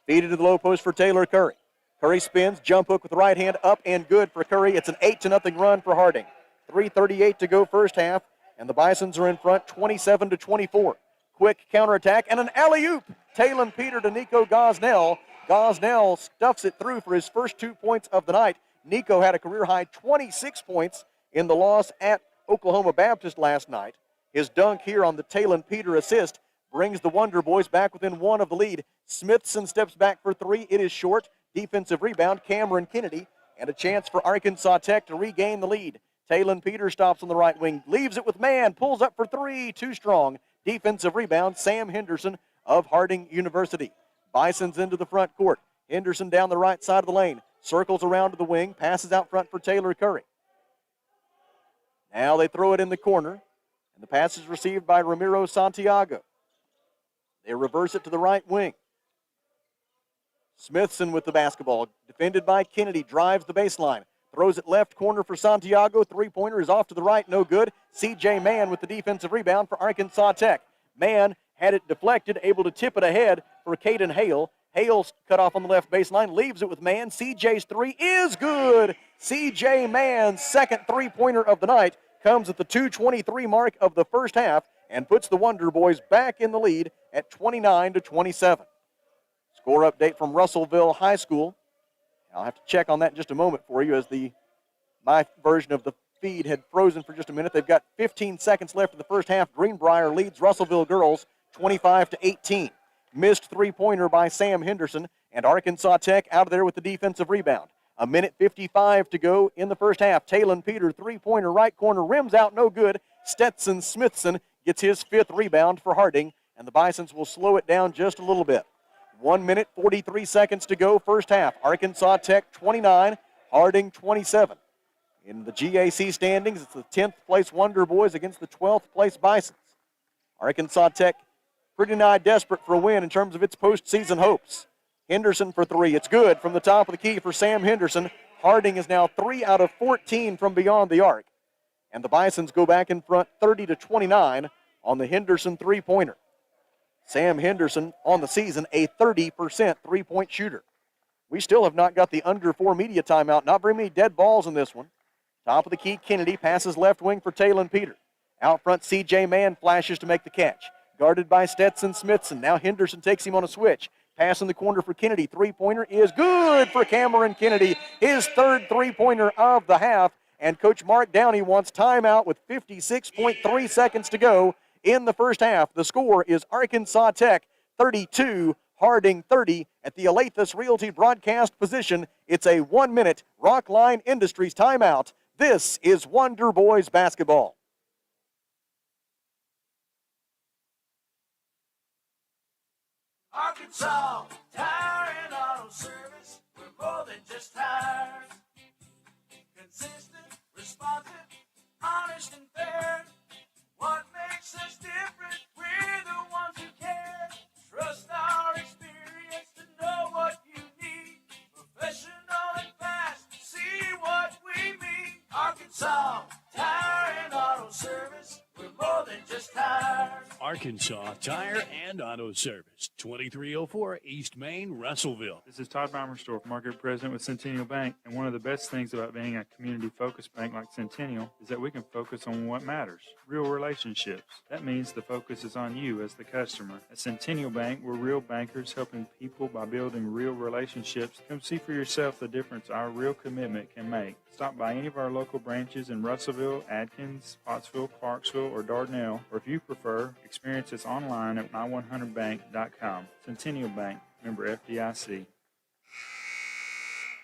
Feed it to the low post for Taylor Curry. Curry spins, jump hook with the right hand, up and good for Curry. It's an 8-0 run for Harding. 3:38 to go first half, and the Bisons are in front 27-24. Quick counterattack and an alley-oop. Talon Peter to Nico Gosnell. Gosnell stuffs it through for his first 2 points of the night. Nico had a career-high 26 points in the loss at Oklahoma Baptist last night. His dunk here on the Talon Peter assist brings the Wonder Boys back within 1 of the lead. Smithson steps back for 3. It is short. Defensive rebound, Cameron Kennedy. and a chance for Arkansas Tech to regain the lead. Talon Peters stops on the right wing, leaves it with man, pulls up for three, too strong. Defensive rebound, Sam Henderson of Harding University. Bison's into the front court. Henderson down the right side of the lane, circles around to the wing, passes out front for Taylor Curry. Now they throw it in the corner, and the pass is received by Ramiro Santiago. They reverse it to the right wing. Smithson with the basketball, defended by Kennedy, drives the baseline, throws it left corner for Santiago. Three-pointer is off to the right, no good. C.J. Mann with the defensive rebound for Arkansas Tech. Mann had it deflected, able to tip it ahead for Caden Hale. Hale's cut off on the left baseline, leaves it with Mann. C.J.'s three is good. C.J. Mann's second three-pointer of the night comes at the 2:23 mark of the first half and puts the Wonder Boys back in the lead at 29-27. Score update from Russellville High School. I'll have to check on that in just a moment for you as my version of the feed had frozen for just a minute. They've got 15 seconds left in the first half. Greenbrier leads Russellville girls 25-18. Missed three-pointer by Sam Henderson, and Arkansas Tech out of there with the defensive rebound. 1:55 to go in the first half. Talon Peter, three-pointer, right corner, rims out, no good. Stetson Smithson gets his fifth rebound for Harding, and the Bisons will slow it down just a little bit. 1:43 to go, first half. Arkansas Tech 29, Harding 27. In the GAC standings, it's the 10th place Wonder Boys against the 12th place Bisons. Arkansas Tech pretty nigh desperate for a win in terms of its postseason hopes. Henderson for three. It's good from the top of the key for Sam Henderson. Harding is now 3 out of 14 from beyond the arc. And the Bisons go back in front 30-29 on the Henderson three-pointer. Sam Henderson on the season, a 30% three-point shooter. We still have not got the under 4 media timeout. Not very many dead balls in this one. Top of the key, Kennedy passes left wing for Talon Peter. Out front, C.J. Mann flashes to make the catch. Guarded by Stetson Smithson. Now Henderson takes him on a switch. Pass in the corner for Kennedy. Three-pointer is good for Cameron Kennedy. His third three-pointer of the half. And Coach Mark Downey wants timeout with 56.3 seconds to go in the first half. The score is Arkansas Tech 32, Harding 30. At the Alathus Realty broadcast position, it's a 1-minute Rockline Industries timeout. This is Wonder Boys basketball. Arkansas Tire and Auto Service, we're more than just tires. Consistent, responsive, honest and fair. What makes us different? We're the ones who care. Trust our experience to know what you need. Professional and fast, see what we mean. Arkansas Tire and Auto Service, we're more than just tires. Arkansas Tire and Auto Service, 2304 East Main, Russellville. This is Todd Bommerstorff, Market President with Centennial Bank, and one of the best things about being a community-focused bank like Centennial is that we can focus on what matters, real relationships. That means the focus is on you as the customer. At Centennial Bank, we're real bankers helping people by building real relationships. Come see for yourself the difference our real commitment can make. Stop by any of our local branches in Russellville, Adkins, Pottsville, Clarksville, or Dardanelle, or if you prefer, experience us online at my100bank.com. Centennial Bank, member FDIC.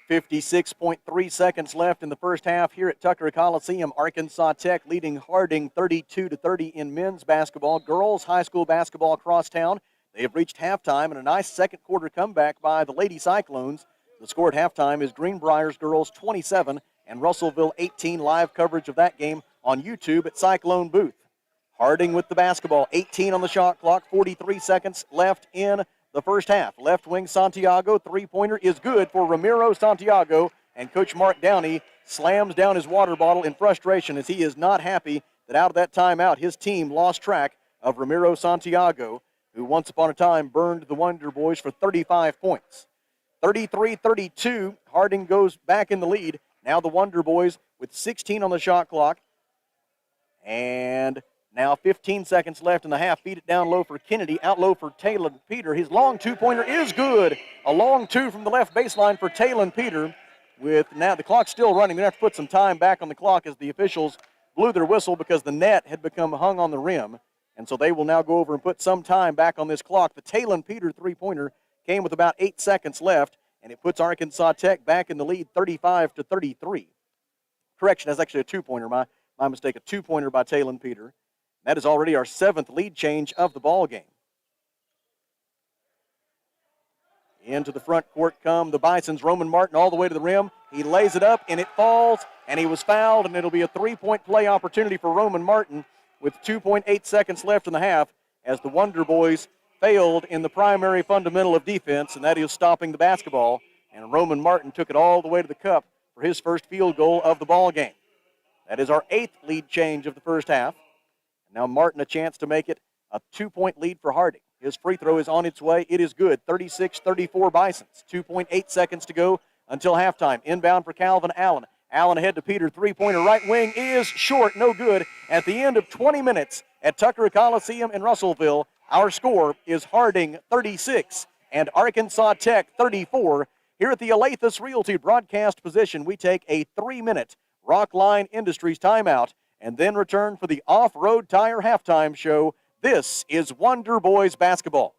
56.3 seconds left in the first half here at Tucker Coliseum. Arkansas Tech leading Harding 32-30 in men's basketball. Girls high school basketball across town. They have reached halftime and a nice second quarter comeback by the Lady Cyclones. The score at halftime is Greenbriers girls 27 and Russellville 18. Live coverage of that game on YouTube at Cyclone Booth. Harding with the basketball, 18 on the shot clock, 43 seconds left in the first half. Left wing Santiago, three-pointer is good for Ramiro Santiago, and Coach Mark Downey slams down his water bottle in frustration as he is not happy that out of that timeout his team lost track of Ramiro Santiago, who once upon a time burned the Wonder Boys for 35 points. 33-32, Harding goes back in the lead. Now the Wonder Boys with 16 on the shot clock. And now 15 seconds left in the half. Feed it down low for Kennedy. Out low for Talon Peter. His long two-pointer is good. A long two from the left baseline for Talon Peter. With now the clock still running. They're going to have to put some time back on the clock as the officials blew their whistle because the net had become hung on the rim. And so they will now go over and put some time back on this clock. The Talon Peter three-pointer came with about 8 seconds left. and it puts Arkansas Tech back in the lead 35-33. Correction, that's actually a two-pointer. My mistake, a two-pointer by Talon Peter. That is already our 7th lead change of the ball game. Into the front court come the Bisons. Roman Martin all the way to the rim. He lays it up, and it falls, and he was fouled, and it'll be a three-point play opportunity for Roman Martin with 2.8 seconds left in the half as the Wonder Boys failed in the primary fundamental of defense, and that is stopping the basketball. And Roman Martin took it all the way to the cup for his first field goal of the ball game. That is our 8th lead change of the first half. And now Martin a chance to make it a 2-point lead for Harding. His free throw is on its way. It is good. 36-34 Bisons. 2.8 seconds to go until halftime. Inbound for Calvin Allen. Allen ahead to Peter. Three-pointer right wing is short. No good. At the end of 20 minutes at Tucker Coliseum in Russellville, our score is Harding 36 and Arkansas Tech 34. Here at the Alathus Realty broadcast position, we take a 3-minute Rockline Industries timeout and then return for the Off-Road Tire halftime show. This is Wonder Boys basketball.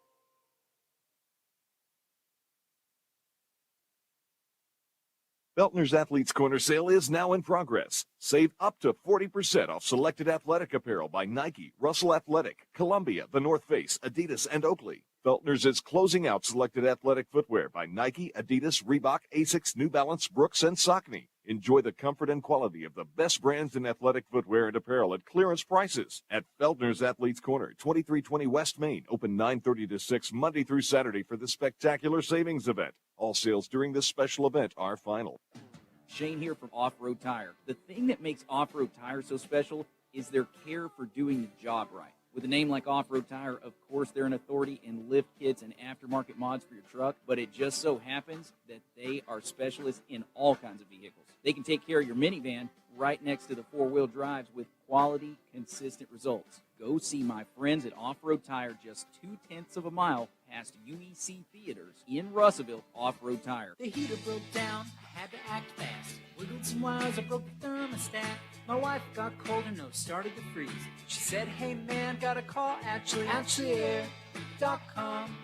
Feltner's Athletes Corner sale is now in progress. Save up to 40% off selected athletic apparel by Nike, Russell Athletic, Columbia, The North Face, Adidas, and Oakley. Feltner's is closing out selected athletic footwear by Nike, Adidas, Reebok, Asics, New Balance, Brooks, and Saucony. Enjoy the comfort and quality of the best brands in athletic footwear and apparel at clearance prices at Feltner's Athletes Corner, 2320 West Main, open 9:30 to 6 Monday through Saturday for the spectacular savings event. All sales during this special event are final. Shane here from Off-Road Tire. The thing that makes Off-Road Tire so special is their care for doing the job right. With a name like Off-Road Tire, of course, they're an authority in lift kits and aftermarket mods for your truck, but it just so happens that they are specialists in all kinds of vehicles. They can take care of your minivan right next to the four-wheel drives with quality, consistent results. Go see my friends at Off-Road Tire just 0.2 of a mile past UEC Theaters in Russellville. Off-Road Tire. The heater broke down, I had to act fast. Wiggled some wires, I broke the thermostat. My wife got cold, her nose started to freeze. She said, hey man, gotta call AshleyAir.com.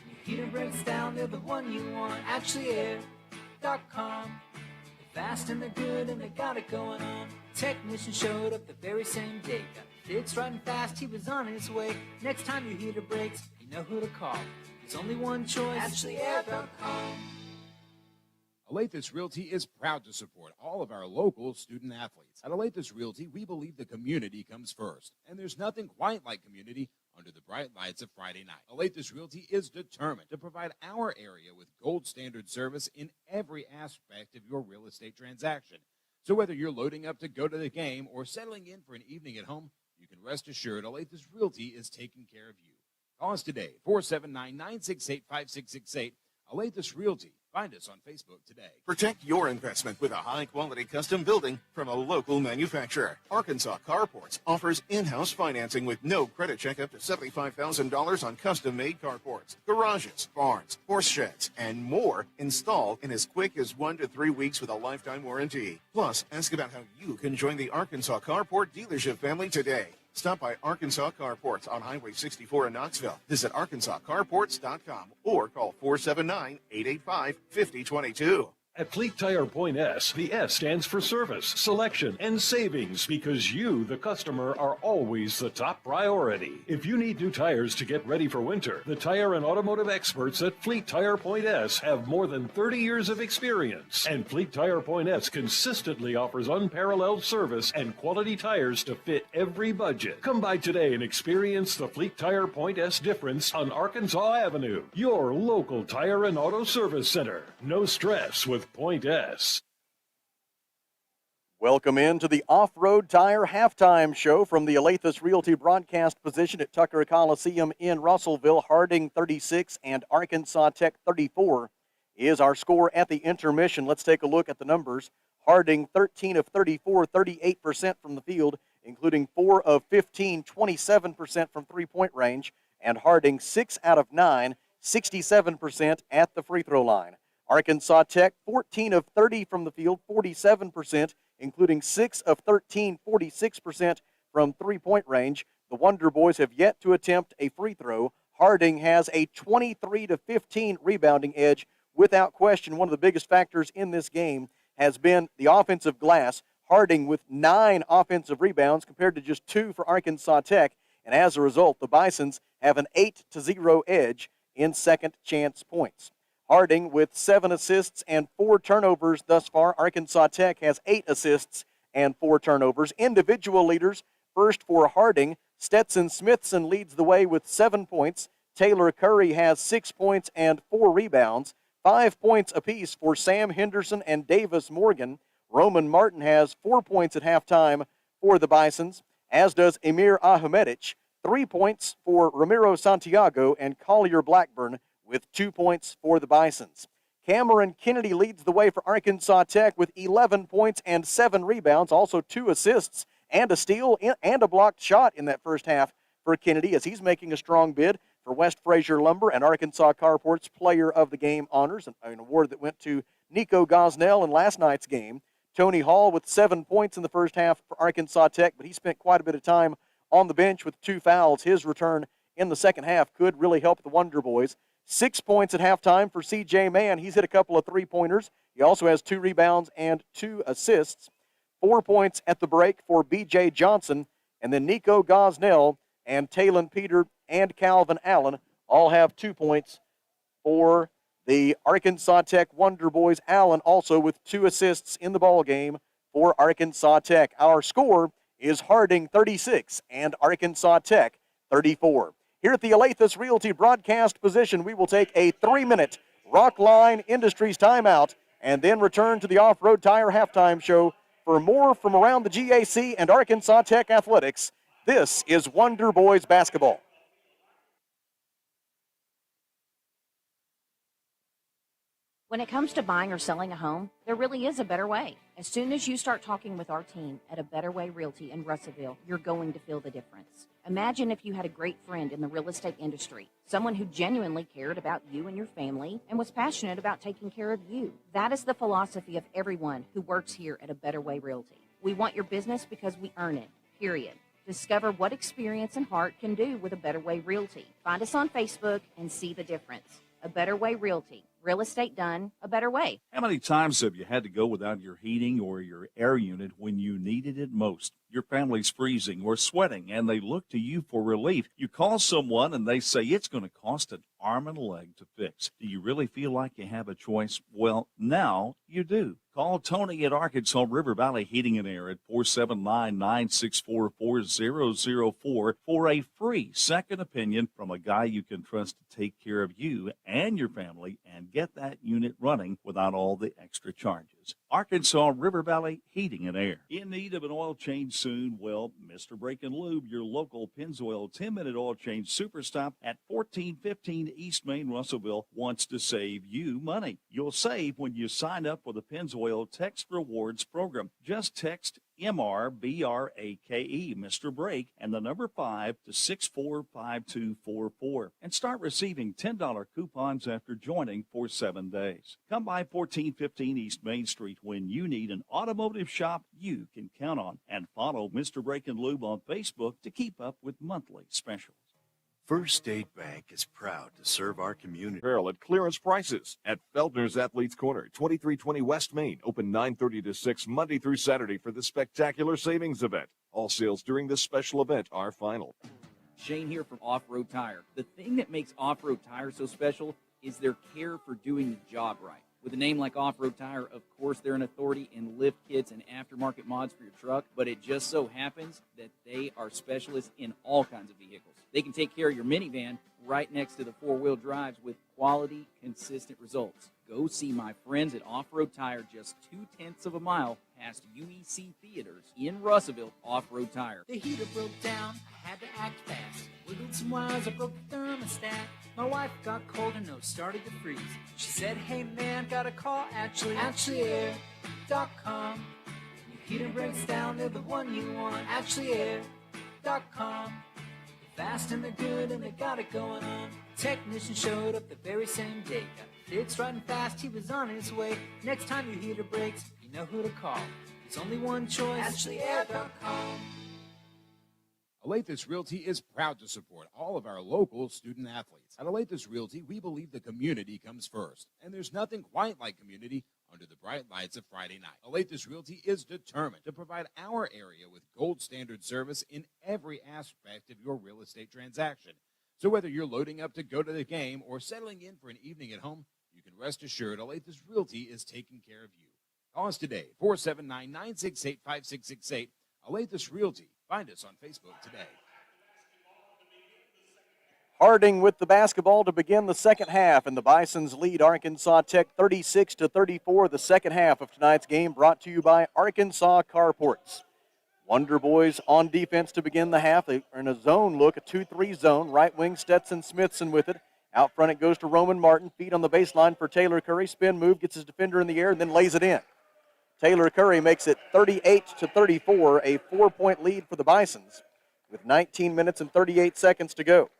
Your heater breaks down, they're the one you want. AshleyAir.com. They're fast and they're good and they got it going on. Technician showed up the very same day. Got it fixed right and fast, he was on his way. Next time your heater breaks, you know who to call. There's only one choice. AshleyAir.com. Alathus Realty is proud to support all of our local student athletes. At Alathus Realty, we believe the community comes first, and there's nothing quite like community under the bright lights of Friday night. Alathus Realty is determined to provide our area with gold standard service in every aspect of your real estate transaction. So whether you're loading up to go to the game or settling in for an evening at home, you can rest assured Alathus Realty is taking care of you. Call us today, 479-968-5668. Alathus Realty. Find us on Facebook today. Protect your investment with a high-quality custom building from a local manufacturer. Arkansas Carports offers in-house financing with no credit check up to $75,000 on custom-made carports, garages, barns, horse sheds, and more installed in as quick as 1 to 3 weeks with a lifetime warranty. Plus, ask about how you can join the Arkansas Carport dealership family today. Stop by Arkansas Carports on Highway 64 in Knoxville. Visit arkansascarports.com or call 479-885-5022. At Fleet Tire Point S, the S stands for service, selection, and savings because you, the customer, are always the top priority. If you need new tires to get ready for winter, the tire and automotive experts at Fleet Tire Point S have more than 30 years of experience. And Fleet Tire Point S consistently offers unparalleled service and quality tires to fit every budget. Come by today and experience the Fleet Tire Point S difference on Arkansas Avenue, your local tire and auto service center. No stress with Point S. Welcome into the Off-Road Tire halftime show from the Alathus Realty broadcast position at Tucker Coliseum in Russellville. Harding 36 and Arkansas Tech 34 is our score at the intermission. Let's take a look at the numbers. Harding 13 of 34, 38% from the field, including 4 of 15, 27% from three-point range, and Harding 6 out of 9, 67% at the free throw line. Arkansas Tech, 14 of 30 from the field, 47%, including 6 of 13, 46% from three-point range. The Wonder Boys have yet to attempt a free throw. Harding has a 23-15 rebounding edge without question, one of the biggest factors in this game has been the offensive glass. Harding with 9 offensive rebounds compared to just 2 for Arkansas Tech. And as a result, the Bisons have an 8-0 edge in second chance points. Harding with 7 assists and 4 turnovers thus far. Arkansas Tech has 8 assists and 4 turnovers. Individual leaders, first for Harding, Stetson Smithson leads the way with 7 points. Taylor Curry has 6 points and 4 rebounds. 5 points apiece for Sam Henderson and Davis Morgan. Roman Martin has 4 points at halftime for the Bisons, as does Emir Ahmedic. 3 points for Ramiro Santiago, and Collier Blackburn with 2 points for the Bisons. Cameron Kennedy leads the way for Arkansas Tech with 11 points and 7 rebounds, also 2 assists and a steal and a blocked shot in that first half for Kennedy, as he's making a strong bid for West Fraser Lumber and Arkansas Carport's Player of the Game honors, an award that went to Nico Gosnell in last night's game. Tony Hall with 7 points in the first half for Arkansas Tech, but he spent quite a bit of time on the bench with 2 fouls. His return in the second half could really help the Wonder Boys. 6 points at halftime for C.J. Mann. He's hit a couple of three-pointers. He also has 2 rebounds and 2 assists. 4 points at the break for B.J. Johnson. And then Nico Gosnell and Talon Peter and Calvin Allen all have 2 points for the Arkansas Tech Wonder Boys. Allen also with 2 assists in the ball game for Arkansas Tech. Our score is Harding 36 and Arkansas Tech 34. Here at the Alathus Realty broadcast position, we will take a 3-minute Rockline Industries timeout and then return to the Off-Road Tire halftime show for more from around the GAC and Arkansas Tech athletics. This is Wonder Boys basketball. When it comes to buying or selling a home, there really is a better way. As soon as you start talking with our team at A Better Way Realty in Russellville, you're going to feel the difference. Imagine if you had a great friend in the real estate industry, someone who genuinely cared about you and your family and was passionate about taking care of you. That is the philosophy of everyone who works here at A Better Way Realty. We want your business because we earn it, period. Discover what experience and heart can do with A Better Way Realty. Find us on Facebook and see the difference. A Better Way Realty. Real estate done a better way. How many times have you had to go without your heating or your air unit when you needed it most? Your family's freezing or sweating, and they look to you for relief. You call someone, and they say it's going to cost an arm and a leg to fix. Do you really feel like you have a choice? Well, now you do. Call Tony at Arkansas River Valley Heating and Air at 479-964-4004 for a free second opinion from a guy you can trust to take care of you and your family and get that unit running without all the extra charges. Arkansas River Valley Heating and Air. In need of an oil change soon? Well, Mr. Brake and Lube, your local Pennzoil 10-minute oil change super stop at 1415 East Main, Russellville, wants to save you money. You'll save when you sign up for the Pennzoil Text Rewards program. Just text MRBRAKE, Mr. Brake, and the number 5 to 645244 and start receiving $10 coupons after joining for 7 days. Come by 1415 East Main Street when you need an automotive shop you can count on, and follow Mr. Brake and Lube on Facebook to keep up with monthly specials. First State Bank is proud to serve our community. Apparel at clearance prices at Feldner's Athletes Corner, 2320 West Main, open 9:30 to 6 Monday through Saturday for the spectacular savings event. All sales during this special event are final. Shane here from Off-Road Tire. The thing that makes Off-Road Tire so special is their care for doing the job right. With a name like Off-Road Tire, of course, they're an authority in lift kits and aftermarket mods for your truck, but it just so happens that they are specialists in all kinds of vehicles. They can take care of your minivan right next to the four-wheel drives with quality, consistent results. Go see my friends at Off-Road Tire, just 0.2 of a mile past UEC Theaters in Russellville. Off-Road Tire. The heater broke down, I had to act fast. Wiggled some wires, I broke the thermostat. My wife got cold and nose started to freeze. She said, hey man, gotta call AshleyAir.com. Your heater breaks down, they're the one you want. AshleyAir.com. Fast and they're good and they got it going on. Technician showed up the very same day. Got it fixed right and fast, he was on his way. Next time your heater breaks, you know who to call. There's only one choice. AshleyAir.com. Alathus Realty is proud to support all of our local student athletes. At Alathus Realty, we believe the community comes first, and there's nothing quite like community under the bright lights of Friday night. Alathus Realty is determined to provide our area with gold standard service in every aspect of your real estate transaction. So whether you're loading up to go to the game or settling in for an evening at home, you can rest assured Alathus Realty is taking care of you. Call us today, 479-968-5668. Alathus Realty. Find us on Facebook today. Harding with the basketball to begin the second half, and the Bisons lead Arkansas Tech 36-34. The second half of tonight's game brought to you by Arkansas Carports. Wonder Boys on defense to begin the half. They are in a zone look, a 2-3 zone. Right wing Stetson Smithson with it. Out front it goes to Roman Martin. Feet on the baseline for Taylor Curry. Spin move, gets his defender in the air, and then lays it in. Taylor Curry makes it 38-34, a 4-point lead for the Bisons with 19 minutes and 38 seconds to go.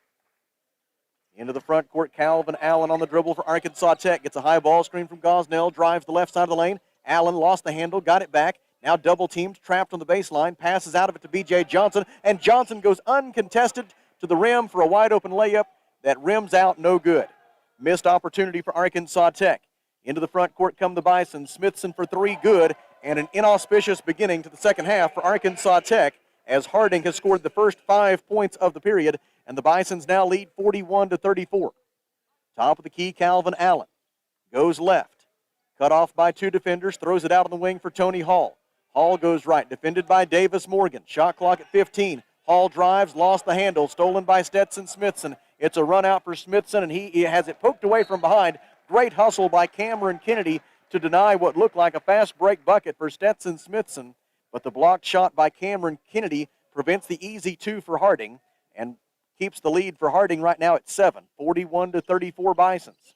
Into the front court, Calvin Allen on the dribble for Arkansas Tech. Gets a high ball screen from Gosnell, drives the left side of the lane. Allen lost the handle, got it back. Now double teamed, trapped on the baseline, passes out of it to B.J. Johnson, and Johnson goes uncontested to the rim for a wide open layup that rims out, no good. Missed opportunity for Arkansas Tech. Into the front court come the Bison. Smithson for three, good, and an inauspicious beginning to the second half for Arkansas Tech as Harding has scored the first 5 points of the period, and the Bisons now lead 41-34. Top of the key, Calvin Allen goes left. Cut off by two defenders, throws it out on the wing for Tony Hall. Hall goes right, defended by Davis Morgan. Shot clock at 15. Hall drives, lost the handle, stolen by Stetson Smithson. It's a run out for Smithson, and he has it poked away from behind. Great hustle by Cameron Kennedy to deny what looked like a fast break bucket for Stetson Smithson, but the blocked shot by Cameron Kennedy prevents the easy two for Harding and keeps the lead for Harding right now at 7, 41-34 Bisons.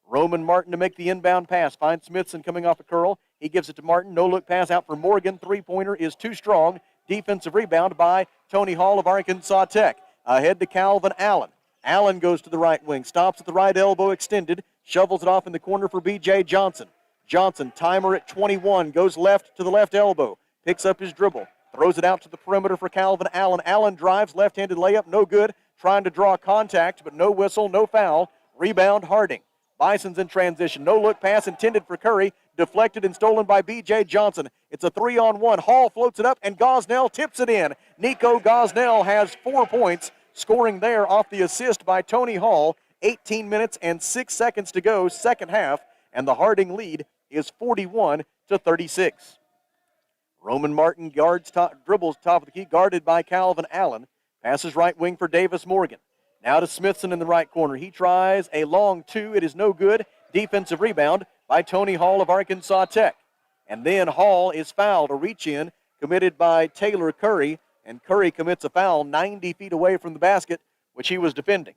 Roman Martin to make the inbound pass, finds Smithson coming off a curl. He gives it to Martin, no-look pass out for Morgan. Three-pointer is too strong. Defensive rebound by Tony Hall of Arkansas Tech. Ahead to Calvin Allen. Allen goes to the right wing, stops at the right elbow extended, shovels it off in the corner for B.J. Johnson. Johnson, timer at 21, goes left to the left elbow, picks up his dribble, throws it out to the perimeter for Calvin Allen. Allen drives, left-handed layup, no good, trying to draw contact, but no whistle, no foul. Rebound, Harding. Bison's in transition, no-look pass intended for Curry, deflected and stolen by B.J. Johnson. It's a 3-on-1. Hall floats it up, and Gosnell tips it in. Nico Gosnell has 4 points, scoring there off the assist by Tony Hall. 18 minutes and 6 seconds to go, second half, and the Harding lead is 41-36. Roman Martin dribbles top of the key, guarded by Calvin Allen. Passes right wing for Davis Morgan. Now to Smithson in the right corner. He tries a long two. It is no good. Defensive rebound by Tony Hall of Arkansas Tech. And then Hall is fouled. A reach-in committed by Taylor Curry, and Curry commits a foul 90 feet away from the basket, which he was defending.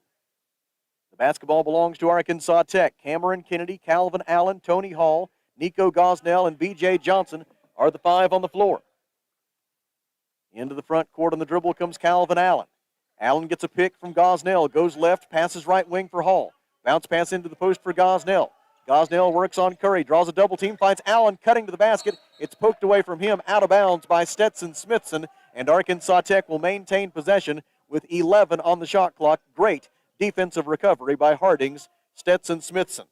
The basketball belongs to Arkansas Tech. Cameron Kennedy, Calvin Allen, Tony Hall, Nico Gosnell, and B.J. Johnson are the 5 on the floor. Into the front court on the dribble comes Calvin Allen. Allen gets a pick from Gosnell, goes left, passes right wing for Hall. Bounce pass into the post for Gosnell. Gosnell works on Curry, draws a double team, finds Allen cutting to the basket. It's poked away from him, out of bounds by Stetson Smithson, and Arkansas Tech will maintain possession with 11 on the shot clock. Great defensive recovery by Harding's Stetson Smithson.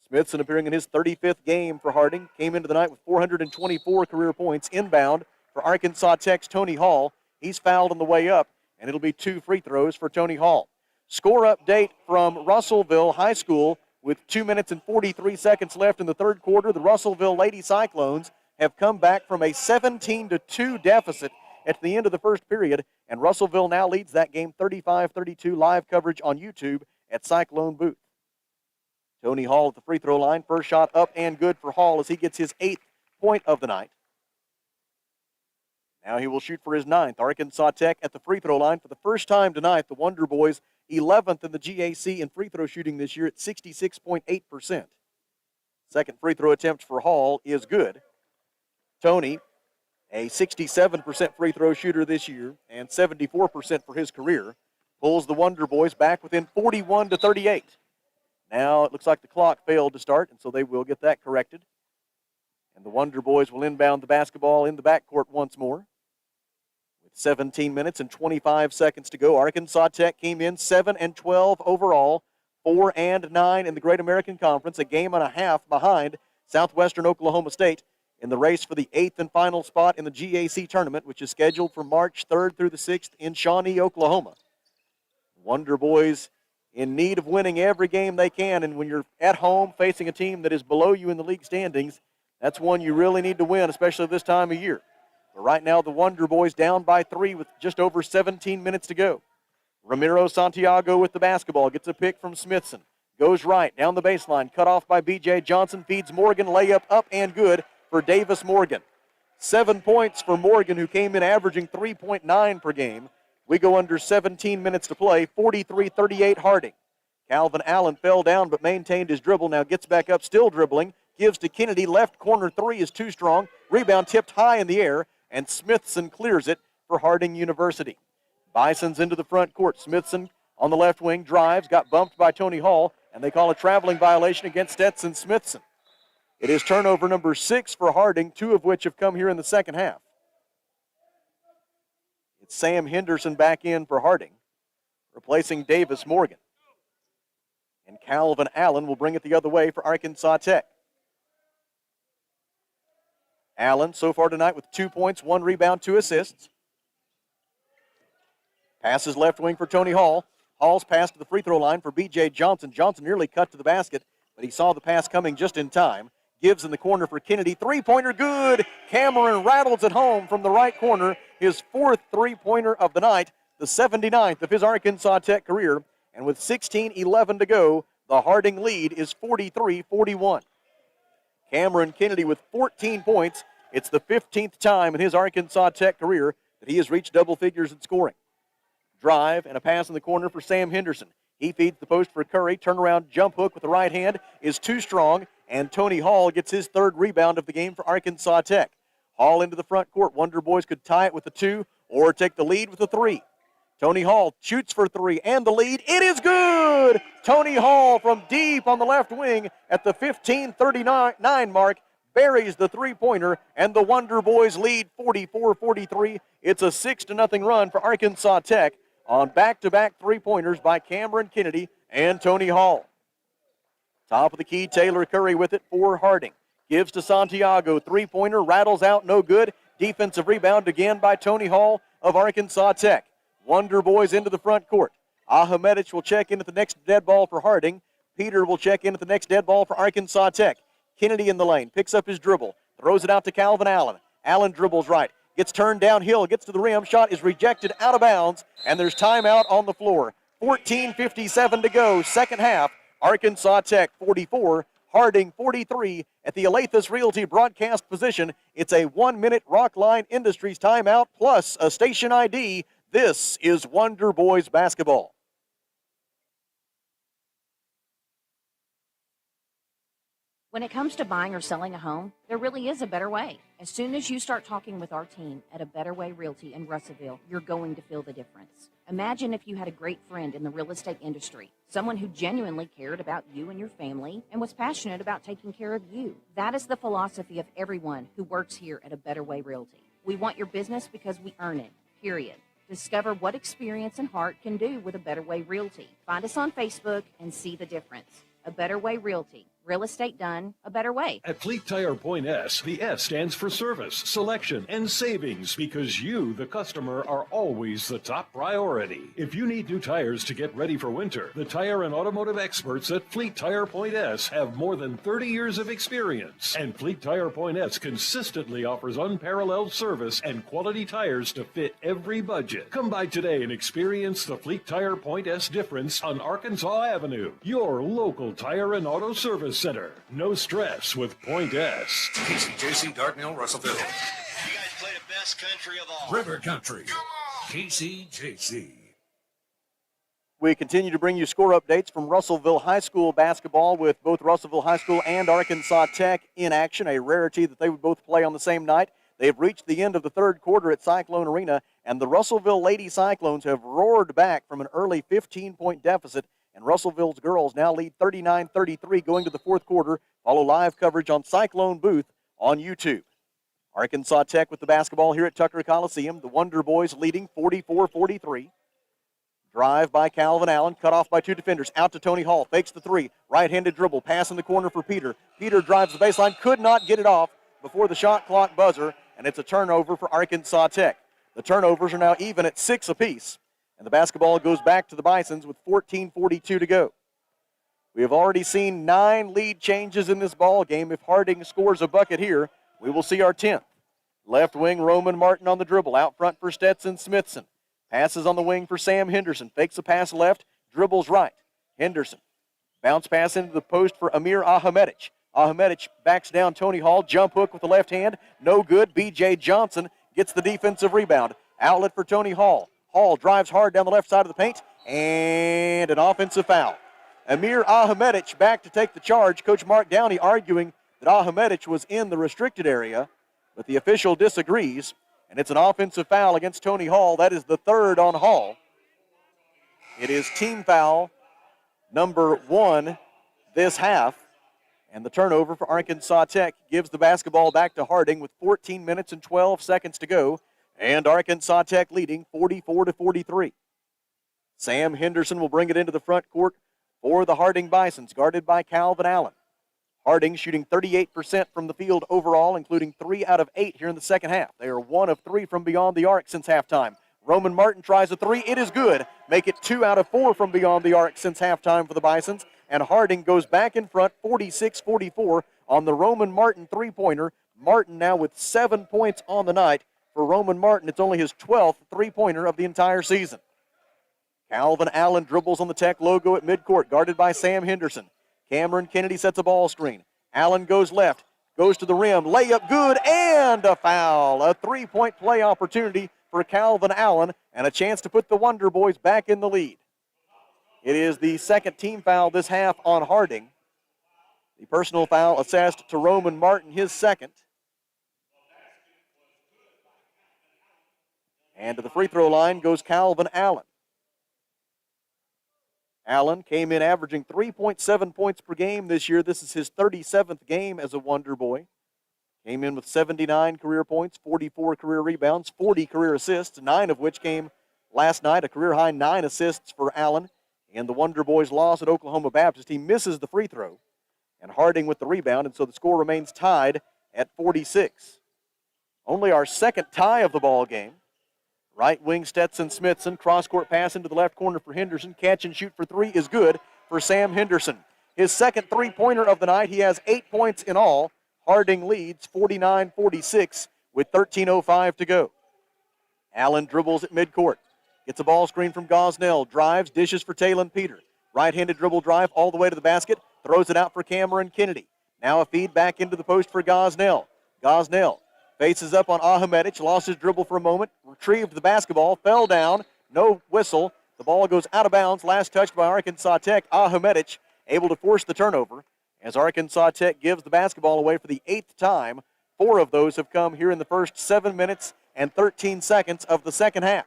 Smithson appearing in his 35th game for Harding, came into the night with 424 career points. Inbound for Arkansas Tech's Tony Hall. He's fouled on the way up, and it'll be 2 free throws for Tony Hall. Score update from Russellville High School with 2 minutes and 43 seconds left in the third quarter. The Russellville Lady Cyclones have come back from a 17-2 deficit at the end of the first period, and Russellville now leads that game 35-32. Live coverage on YouTube at Cyclone Booth. Tony Hall at the free throw line. First shot up and good for Hall as he gets his 8th point of the night. Now he will shoot for his 9th. Arkansas Tech at the free throw line for the first time tonight. The Wonder Boys 11th in the GAC in free throw shooting this year at 66.8%. Second free throw attempt for Hall is good. Tony, a 67% free throw shooter this year and 74% for his career, pulls the Wonder Boys back within 41-38. Now it looks like the clock failed to start, and so they will get that corrected. And the Wonder Boys will inbound the basketball in the backcourt once more. With 17 minutes and 25 seconds to go. Arkansas Tech came in 7-12 overall, 4-9 in the Great American Conference, a game and a half behind Southwestern Oklahoma State in the race for the 8th and final spot in the GAC tournament, which is scheduled for March 3rd through the 6th in Shawnee, Oklahoma. Wonder Boys in need of winning every game they can, and when you're at home facing a team that is below you in the league standings, that's one you really need to win, especially this time of year. But right now, the Wonder Boys down by 3 with just over 17 minutes to go. Ramiro Santiago with the basketball, gets a pick from Smithson. Goes right, down the baseline, cut off by B.J. Johnson, feeds Morgan, layup up and good for Davis Morgan. 7 points for Morgan, who came in averaging 3.9 per game. We go under 17 minutes to play, 43-38 Harding. Calvin Allen fell down but maintained his dribble, now gets back up, still dribbling, gives to Kennedy, left corner three is too strong, rebound tipped high in the air, and Smithson clears it for Harding University. Bison's into the front court. Smithson on the left wing drives, got bumped by Tony Hall, and they call a traveling violation against Stetson Smithson. It is turnover number 6 for Harding, 2 of which have come here in the second half. It's Sam Henderson back in for Harding, replacing Davis Morgan. And Calvin Allen will bring it the other way for Arkansas Tech. Allen so far tonight with 2 points, 1 rebound, 2 assists. Passes left wing for Tony Hall. Hall's pass to the free throw line for B.J. Johnson. Johnson nearly cut to the basket, but he saw the pass coming just in time. Gives in the corner for Kennedy. Three-pointer good. Cameron rattles it home from the right corner. His 4th three-pointer of the night, the 79th of his Arkansas Tech career. And with 16:11 to go, the Harding lead is 43-41. Cameron Kennedy with 14 points. It's the 15th time in his Arkansas Tech career that he has reached double figures in scoring. Drive and a pass in the corner for Sam Henderson. He feeds the post for Curry. Turnaround jump hook with the right hand is too strong, and Tony Hall gets his 3rd rebound of the game for Arkansas Tech. Hall into the front court. Wonder Boys could tie it with the 2 or take the lead with the 3. Tony Hall shoots for 3 and the lead. It is good! Tony Hall from deep on the left wing at the 15:39 mark buries the three-pointer, and the Wonder Boys lead 44-43. It's a 6-0 run for Arkansas Tech on back-to-back three-pointers by Cameron Kennedy and Tony Hall. Top of the key, Taylor Curry with it for Harding. Gives to Santiago, three-pointer, rattles out, no good. Defensive rebound again by Tony Hall of Arkansas Tech. Wonder Boys into the front court. Ahmedic will check in at the next dead ball for Harding. Peter will check in at the next dead ball for Arkansas Tech. Kennedy in the lane, picks up his dribble, throws it out to Calvin Allen. Allen dribbles right, gets turned downhill, gets to the rim, shot is rejected out of bounds, and there's timeout on the floor. 14:57 to go, second half. Arkansas Tech 44, Harding 43 at the Alathus Realty broadcast position. It's a 1-minute Rockline Industries timeout plus a station ID. This is Wonder Boys basketball. When it comes to buying or selling a home, there really is a better way. As soon as you start talking with our team at A Better Way Realty in Russellville, you're going to feel the difference. Imagine if you had a great friend in the real estate industry, someone who genuinely cared about you and your family and was passionate about taking care of you. That is the philosophy of everyone who works here at A Better Way Realty. We want your business because we earn it, period. Discover what experience and heart can do with A Better Way Realty. Find us on Facebook and see the difference. A Better Way Realty. Real estate done a better way. At Fleet Tire Point S, the S stands for service, selection, and savings because you, the customer, are always the top priority. If you need new tires to get ready for winter, the tire and automotive experts at Fleet Tire Point S have more than 30 years of experience. And Fleet Tire Point S consistently offers unparalleled service and quality tires to fit every budget. Come by today and experience the Fleet Tire Point S difference on Arkansas Avenue. Your local tire and auto service center. No stress with Point S. KCJC, Dartnell, Russellville. You guys play the best country of all. River Country. KCJC. We continue to bring you score updates from Russellville High School basketball with both Russellville High School and Arkansas Tech in action, a rarity that they would both play on the same night. They've reached the end of the third quarter at Cyclone Arena, and the Russellville Lady Cyclones have roared back from an early 15-point deficit, and Russellville's girls now lead 39-33 going to the fourth quarter. Follow live coverage on Cyclone Booth on YouTube. Arkansas Tech with the basketball here at Tucker Coliseum. The Wonder Boys leading 44-43. Drive by Calvin Allen, cut off by two defenders. Out to Tony Hall, fakes the three. Right-handed dribble, pass in the corner for Peter. Peter drives the baseline, could not get it off before the shot clock buzzer, and it's a turnover for Arkansas Tech. The turnovers are now even at 6 apiece, and the basketball goes back to the Bisons with 14:42 to go. We have already seen 9 lead changes in this ball game. If Harding scores a bucket here, we will see our 10th. Left wing, Roman Martin on the dribble. Out front for Stetson Smithson. Passes on the wing for Sam Henderson. Fakes a pass left, dribbles right. Henderson. Bounce pass into the post for Amir Ahmedic. Ahmedic backs down Tony Hall. Jump hook with the left hand. No good. B.J. Johnson gets the defensive rebound. Outlet for Tony Hall. Hall drives hard down the left side of the paint. And an offensive foul. Amir Ahmedic back to take the charge. Coach Mark Downey arguing that Ahmedic was in the restricted area, but the official disagrees, and it's an offensive foul against Tony Hall. That is the 3rd on Hall. It is team foul number 1 this half, and the turnover for Arkansas Tech gives the basketball back to Harding with 14 minutes and 12 seconds to go, and Arkansas Tech leading 44-43. Sam Henderson will bring it into the front court for the Harding Bisons, guarded by Calvin Allen. Harding shooting 38% from the field overall, including 3 out of 8 here in the second half. They are 1 of 3 from beyond the arc since halftime. Roman Martin tries a 3. It is good. Make it 2 out of 4 from beyond the arc since halftime for the Bisons. And Harding goes back in front 46-44 on the Roman Martin three-pointer. Martin now with 7 points on the night. For Roman Martin, it's only his 12th three-pointer of the entire season. Calvin Allen dribbles on the Tech logo at midcourt, guarded by Sam Henderson. Cameron Kennedy sets a ball screen. Allen goes left, goes to the rim, layup good, and a foul. A 3-point play opportunity for Calvin Allen and a chance to put the Wonder Boys back in the lead. It is the 2nd team foul this half on Harding. The personal foul assessed to Roman Martin, his 2nd. And to the free throw line goes Calvin Allen. Allen came in averaging 3.7 points per game this year. This is his 37th game as a Wonder Boy. Came in with 79 career points, 44 career rebounds, 40 career assists, 9 of which came last night. A career-high 9 assists for Allen. And the Wonder Boys' loss at Oklahoma Baptist. He misses the free throw. And Harding with the rebound, and so the score remains tied at 46. Only our 2nd tie of the ball game. Right wing Stetson Smithson, cross-court pass into the left corner for Henderson. Catch and shoot for 3 is good for Sam Henderson. His 2nd three-pointer of the night. He has 8 points in all. Harding leads 49-46 with 13:05 to go. Allen dribbles at midcourt. Gets a ball screen from Gosnell. Drives, dishes for Talon Peter. Right-handed dribble drive all the way to the basket. Throws it out for Cameron Kennedy. Now a feed back into the post for Gosnell. Gosnell faces up on Ahmedic, lost his dribble for a moment, retrieved the basketball, fell down, no whistle. The ball goes out of bounds, last touched by Arkansas Tech. Ahmedic able to force the turnover as Arkansas Tech gives the basketball away for the 8th time. 4 of those have come here in the first 7 minutes and 13 seconds of the second half.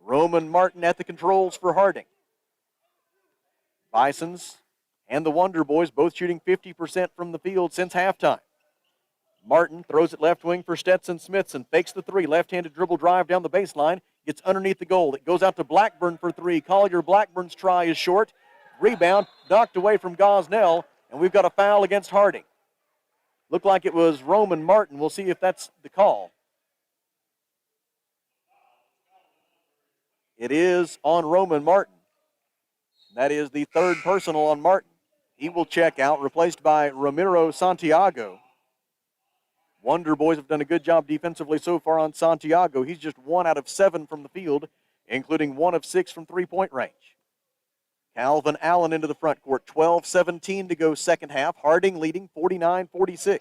Roman Martin at the controls for Harding. Bisons and the Wonder Boys both shooting 50% from the field since halftime. Martin throws it left wing for Stetson Smithson. Fakes the 3. Left-handed dribble drive down the baseline. Gets underneath the goal. It goes out to Blackburn for 3. Collier Blackburn's try is short. Rebound knocked away from Gosnell, and we've got a foul against Harding. Looked like it was Roman Martin. We'll see if that's the call. It is on Roman Martin. That is the 3rd personal on Martin. He will check out, replaced by Ramiro Santiago. Wonder Boys have done a good job defensively so far on Santiago. He's just 1 out of 7 from the field, including 1 of 6 from three-point range. Calvin Allen into the front court. 12-17 to go second half. Harding leading 49-46.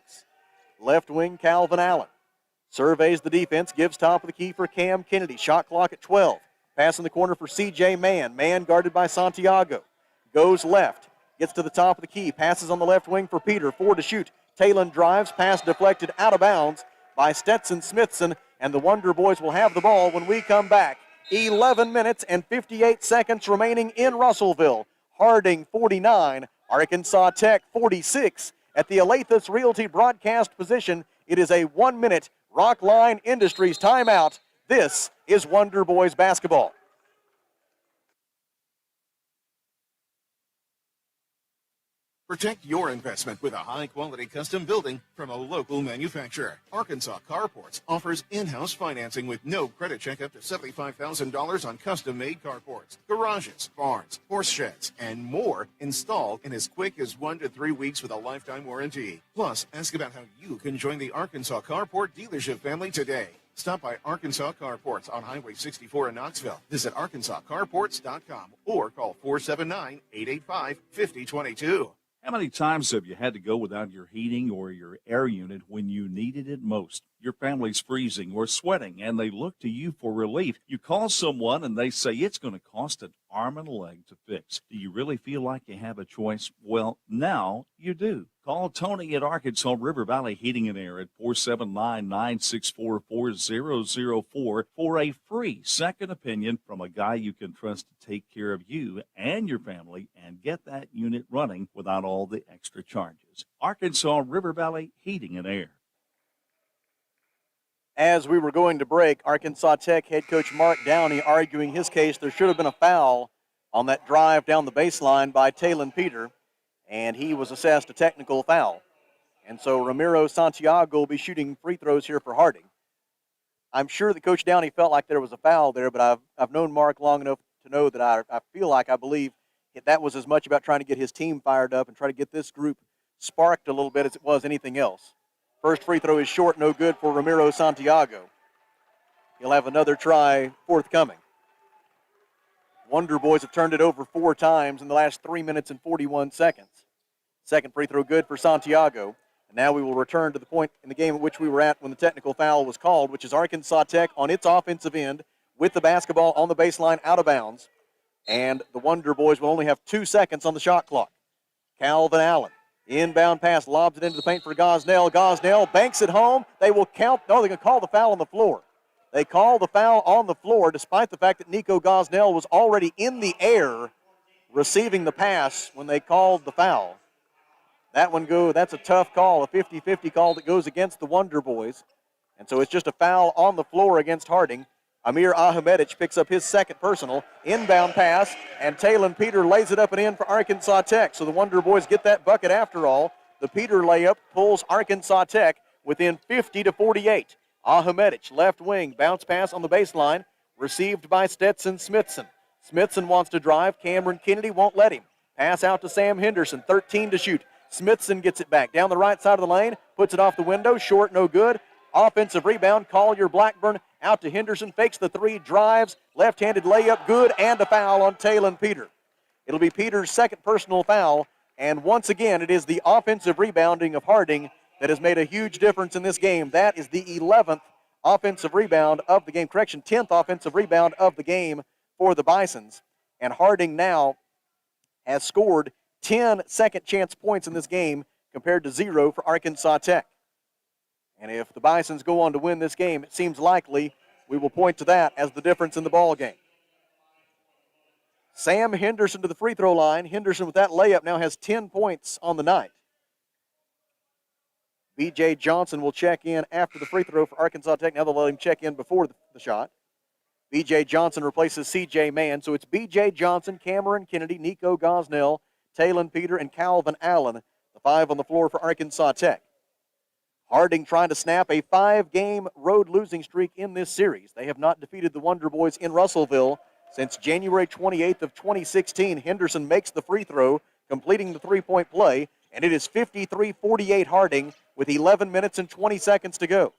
Left wing Calvin Allen. Surveys the defense, gives top of the key for Cam Kennedy. Shot clock at 12. Pass in the corner for C.J. Mann. Mann guarded by Santiago. Goes left. Gets to the top of the key. Passes on the left wing for Peter. 4 to shoot. Talon drives, pass deflected out of bounds by Stetson Smithson, and the Wonder Boys will have the ball when we come back. 11 minutes and 58 seconds remaining in Russellville. Harding 49, Arkansas Tech 46 at the Alathus Realty broadcast position It is a 1-minute Rockline Industries timeout. This is Wonder Boys basketball. Protect your investment with a high-quality custom building from a local manufacturer. Arkansas Carports offers in-house financing with no credit check up to $75,000 on custom-made carports, garages, barns, horse sheds, and more installed in as quick as 1 to 3 weeks with a lifetime warranty. Plus, ask about how you can join the Arkansas Carport dealership family today. Stop by Arkansas Carports on Highway 64 in Knoxville. Visit arkansascarports.com or call 479-885-5022. How many times have you had to go without your heating or your air unit when you needed it most? Your family's freezing or sweating, and they look to you for relief. You call someone, and they say it's going to cost an arm and a leg to fix. Do you really feel like you have a choice? Well, now you do. Call Tony at Arkansas River Valley Heating and Air at 479-964-4004 for a free second opinion from a guy you can trust to take care of you and your family and get that unit running without all the extra charges. Arkansas River Valley Heating and Air. As we were going to break, Arkansas Tech head coach Mark Downey arguing his case. There should have been a foul on that drive down the baseline by Talon Peter, and he was assessed a technical foul. And so Ramiro Santiago will be shooting free throws here for Harding. I'm sure that Coach Downey felt like there was a foul there, but I've known Mark long enough to know that I believe that was as much about trying to get his team fired up and try to get this group sparked a little bit as it was anything else. First free throw is short, no good for Ramiro Santiago. He'll have another try forthcoming. Wonder Boys have turned it over 4 times in the last 3 minutes and 41 seconds. Second free throw good for Santiago. And now we will return to the point in the game at which we were at when the technical foul was called, which is Arkansas Tech on its offensive end with the basketball on the baseline out of bounds. And the Wonder Boys will only have 2 seconds on the shot clock. Calvin Allen. Inbound pass, lobs it into the paint for Gosnell. Gosnell banks it home. They will count. No, they're going to call the foul on the floor. They call the foul on the floor despite the fact that Nico Gosnell was already in the air receiving the pass when they called the foul. That's a tough call, a 50-50 call that goes against the Wonder Boys. And so it's just a foul on the floor against Harding. Amir Ahmedic picks up his second personal. Inbound pass, and Talon Peter lays it up and in for Arkansas Tech. So the Wonder Boys get that bucket after all. The Peter layup pulls Arkansas Tech within 50-48. Ahmedic, left wing, bounce pass on the baseline, received by Stetson Smithson. Smithson wants to drive. Cameron Kennedy won't let him. Pass out to Sam Henderson, 13 to shoot. Smithson gets it back down the right side of the lane, puts it off the window, short, no good. Offensive rebound, Collier Blackburn out to Henderson, fakes the 3, drives, left-handed layup, good, and a foul on Talon Peter. It'll be Peter's second personal foul, and once again, it is the offensive rebounding of Harding that has made a huge difference in this game. That is the 11th offensive rebound of the game. 10th offensive rebound of the game for the Bisons. And Harding now has scored 10 second chance points in this game compared to 0 for Arkansas Tech. And if the Bisons go on to win this game, it seems likely we will point to that as the difference in the ball game. Sam Henderson to the free throw line. Henderson with that layup now has 10 points on the night. B.J. Johnson will check in after the free throw for Arkansas Tech. Now they'll let him check in before the shot. B.J. Johnson replaces C.J. Mann. So it's B.J. Johnson, Cameron Kennedy, Nico Gosnell, Talon Peter, and Calvin Allen, the 5 on the floor for Arkansas Tech. Harding trying to snap a 5-game road losing streak in this series. They have not defeated the Wonder Boys in Russellville since January 28th of 2016. Henderson makes the free throw, completing the three-point play, and it is 53-48 Harding with 11 minutes and 20 seconds to go.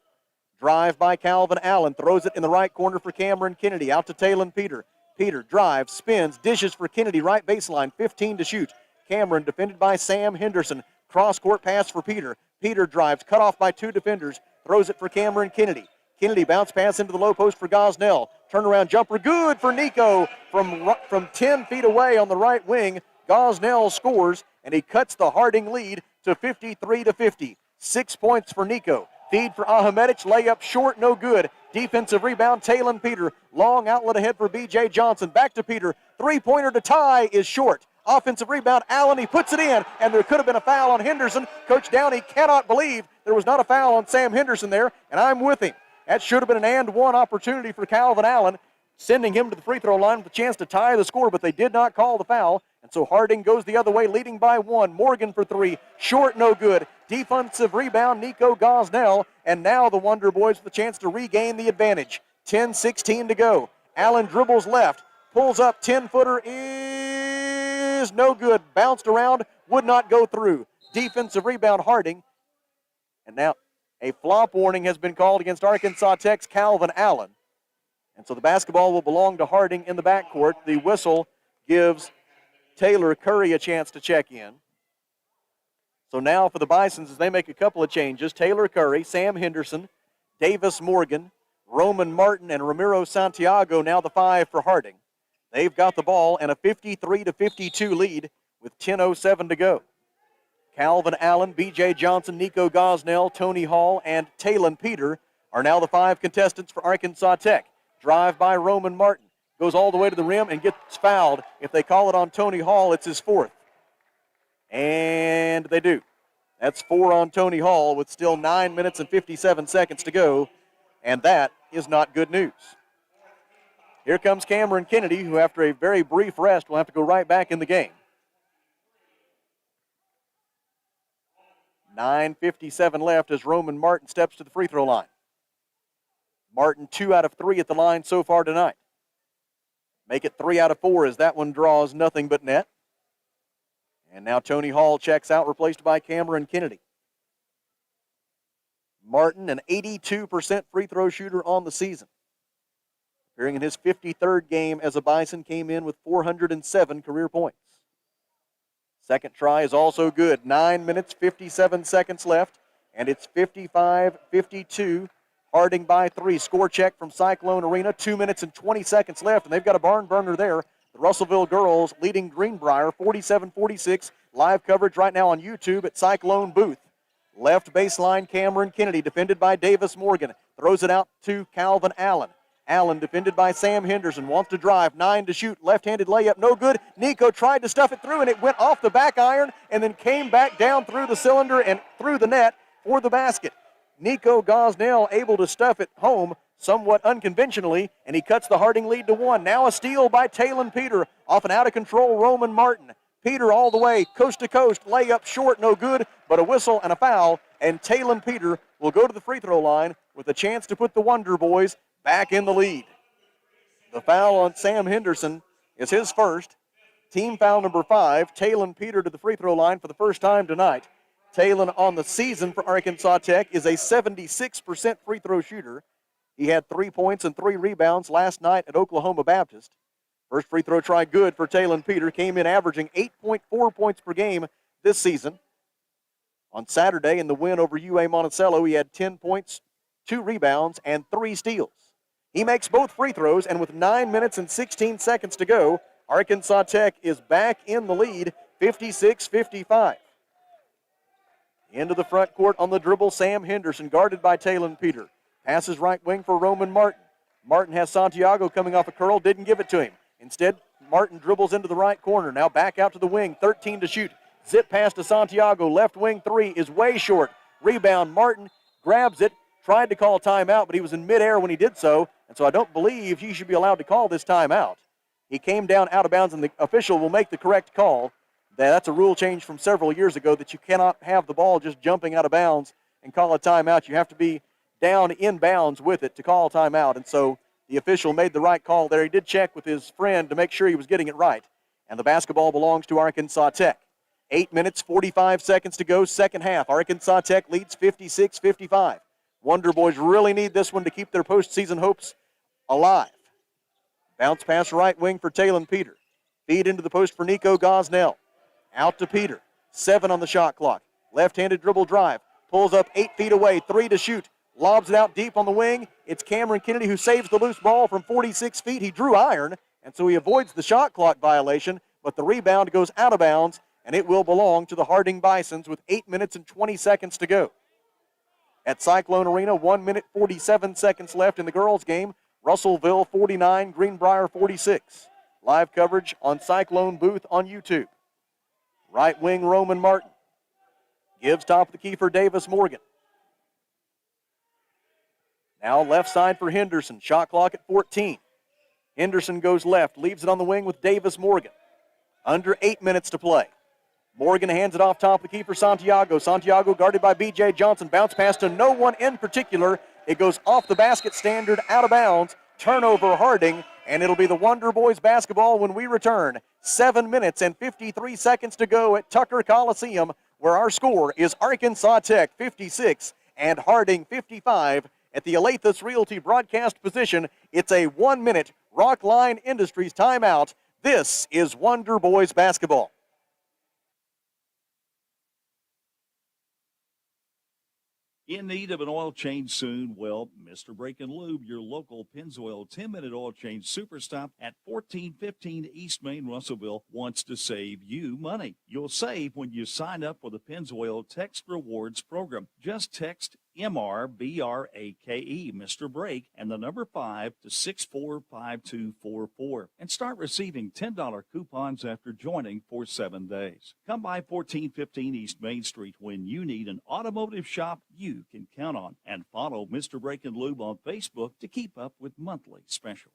Drive by Calvin Allen, throws it in the right corner for Cameron Kennedy, out to Talon Peter. Peter drives, spins, dishes for Kennedy, right baseline, 15 to shoot. Cameron defended by Sam Henderson. Cross-court pass for Peter. Peter drives, cut off by 2 defenders, throws it for Cameron Kennedy. Kennedy bounce pass into the low post for Gosnell. Turnaround jumper, good for Nico from 10 feet away on the right wing. Gosnell scores, and he cuts the Harding lead to 53-50. 6 points for Nico. Feed for Ahmedic, layup short, no good. Defensive rebound, Talon Peter. Long outlet ahead for B.J. Johnson. Back to Peter. Three-pointer to tie is short. Offensive rebound, Allen, he puts it in, and there could have been a foul on Henderson. Coach Downey cannot believe There was not a foul on Sam Henderson there, and I'm with him. That should have been an and one opportunity for Calvin Allen, sending him to the free throw line with a chance to tie the score, but they did not call the foul. And so Harding goes the other way, leading by 1. Morgan for 3. Short, no good. Defensive rebound, Nico Gosnell. And now the Wonder Boys with a chance to regain the advantage. 10-16 to go. Allen dribbles left, pulls up, 10-footer is no good. Bounced around, would not go through. Defensive rebound, Harding. And now a flop warning has been called against Arkansas Tech's Calvin Allen. And so the basketball will belong to Harding in the backcourt. The whistle gives Taylor Curry a chance to check in. So now for the Bisons, as they make a couple of changes, Taylor Curry, Sam Henderson, Davis Morgan, Roman Martin, and Ramiro Santiago, now the 5 for Harding. They've got the ball and a 53-52 lead with 10:07 to go. Calvin Allen, B.J. Johnson, Nico Gosnell, Tony Hall, and Talon Peter are now the 5 contestants for Arkansas Tech. Drive by Roman Martin. Goes all the way to the rim and gets fouled. If they call it on Tony Hall, it's his 4th. And they do. That's 4 on Tony Hall with still 9 minutes and 57 seconds to go. And that is not good news. Here comes Cameron Kennedy, who after a very brief rest will have to go right back in the game. 9:57 left as Roman Martin steps to the free throw line. Martin 2 out of 3 at the line so far tonight. Make it 3 out of 4 as that one draws nothing but net. And now Tony Hall checks out, replaced by Cameron Kennedy. Martin, an 82% free throw shooter on the season. Appearing in his 53rd game as a Bison, came in with 407 career points. Second try is also good. 9 minutes, 57 seconds left, and it's 55-52. Harding by 3. Score check from Cyclone Arena. 2 minutes and 20 seconds left, and they've got a barn burner there. The Russellville girls leading Greenbrier 47-46. Live coverage right now on YouTube at Cyclone Booth. Left baseline, Cameron Kennedy, defended by Davis Morgan. Throws it out to Calvin Allen. Allen defended by Sam Henderson. Wants to drive. 9 to shoot. Left-handed layup, no good. Nico tried to stuff it through, and it went off the back iron and then came back down through the cylinder and through the net for the basket. Nico Gosnell able to stuff it home somewhat unconventionally, and he cuts the Harding lead to 1. Now a steal by Talon Peter off an out-of-control Roman Martin. Peter all the way, coast to coast, layup short, no good, but a whistle and a foul, and Talon Peter will go to the free throw line with a chance to put the Wonder Boys back in the lead. The foul on Sam Henderson is his first. Team foul number 5, Talon Peter to the free throw line for the first time tonight. Talon on the season for Arkansas Tech is a 76% free throw shooter. He had 3 points and 3 rebounds last night at Oklahoma Baptist. First free throw try good for Talon Peter. Came in averaging 8.4 points per game this season. On Saturday in the win over UA Monticello, he had 10 points, 2 rebounds, and 3 steals. He makes both free throws, and with 9 minutes and 16 seconds to go, Arkansas Tech is back in the lead, 56-55. Into the front court on the dribble, Sam Henderson, guarded by Talon Peter. Passes right wing for Roman Martin. Martin has Santiago coming off a curl, didn't give it to him. Instead, Martin dribbles into the right corner. Now back out to the wing, 13 to shoot. Zip pass to Santiago, left wing 3 is way short. Rebound, Martin grabs it, tried to call timeout, but he was in midair when he did so, and so I don't believe he should be allowed to call this timeout. He came down out of bounds, and the official will make the correct call. That's a rule change from several years ago that you cannot have the ball just jumping out of bounds and call a timeout. You have to be down in bounds with it to call a timeout, and so the official made the right call there. He did check with his friend to make sure he was getting it right, and the basketball belongs to Arkansas Tech. 8 minutes, 45 seconds to go, second half. Arkansas Tech leads 56-55. Wonder Boys really need this one to keep their postseason hopes alive. Bounce pass right wing for Talon Peter. Feed into the post for Nico Gosnell. Out to Peter. 7 on the shot clock. Left-handed dribble drive. Pulls up 8 feet away. 3 to shoot. Lobs it out deep on the wing. It's Cameron Kennedy who saves the loose ball from 46 feet. He drew iron, and so he avoids the shot clock violation, but the rebound goes out of bounds, and it will belong to the Harding Bisons with 8 minutes and 20 seconds to go. At Cyclone Arena, 1 minute, 47 seconds left in the girls' game. Russellville 49, Greenbrier 46. Live coverage on Cyclone Booth on YouTube. Right wing Roman Martin. Gives top of the key for Davis Morgan. Now left side for Henderson. Shot clock at 14. Henderson goes left, leaves it on the wing with Davis Morgan. Under 8 minutes to play. Morgan hands it off top of the key for Santiago. Santiago guarded by B.J. Johnson. Bounce pass to no one in particular. It goes off the basket standard, out of bounds. Turnover Harding, and it'll be the Wonder Boys basketball when we return. 7 minutes and 53 seconds to go at Tucker Coliseum, where our score is Arkansas Tech 56 and Harding 55. At the Alathus Realty broadcast position, it's a 1-minute Rockline Industries timeout. This is Wonder Boys basketball. In need of an oil change soon? Well, Mr. Brake and Lube, your local Pennzoil 10-minute oil change super stop at 1415 East Main, Russellville, wants to save you money. You'll save when you sign up for the Pennzoil Text Rewards program. Just text MRBRAKE, Mr. Brake, and the number 5 to 645244 and start receiving $10 coupons after joining for 7 days. Come by 1415 East Main Street when you need an automotive shop you can count on, and follow Mr. Brake and Lube on Facebook to keep up with monthly specials.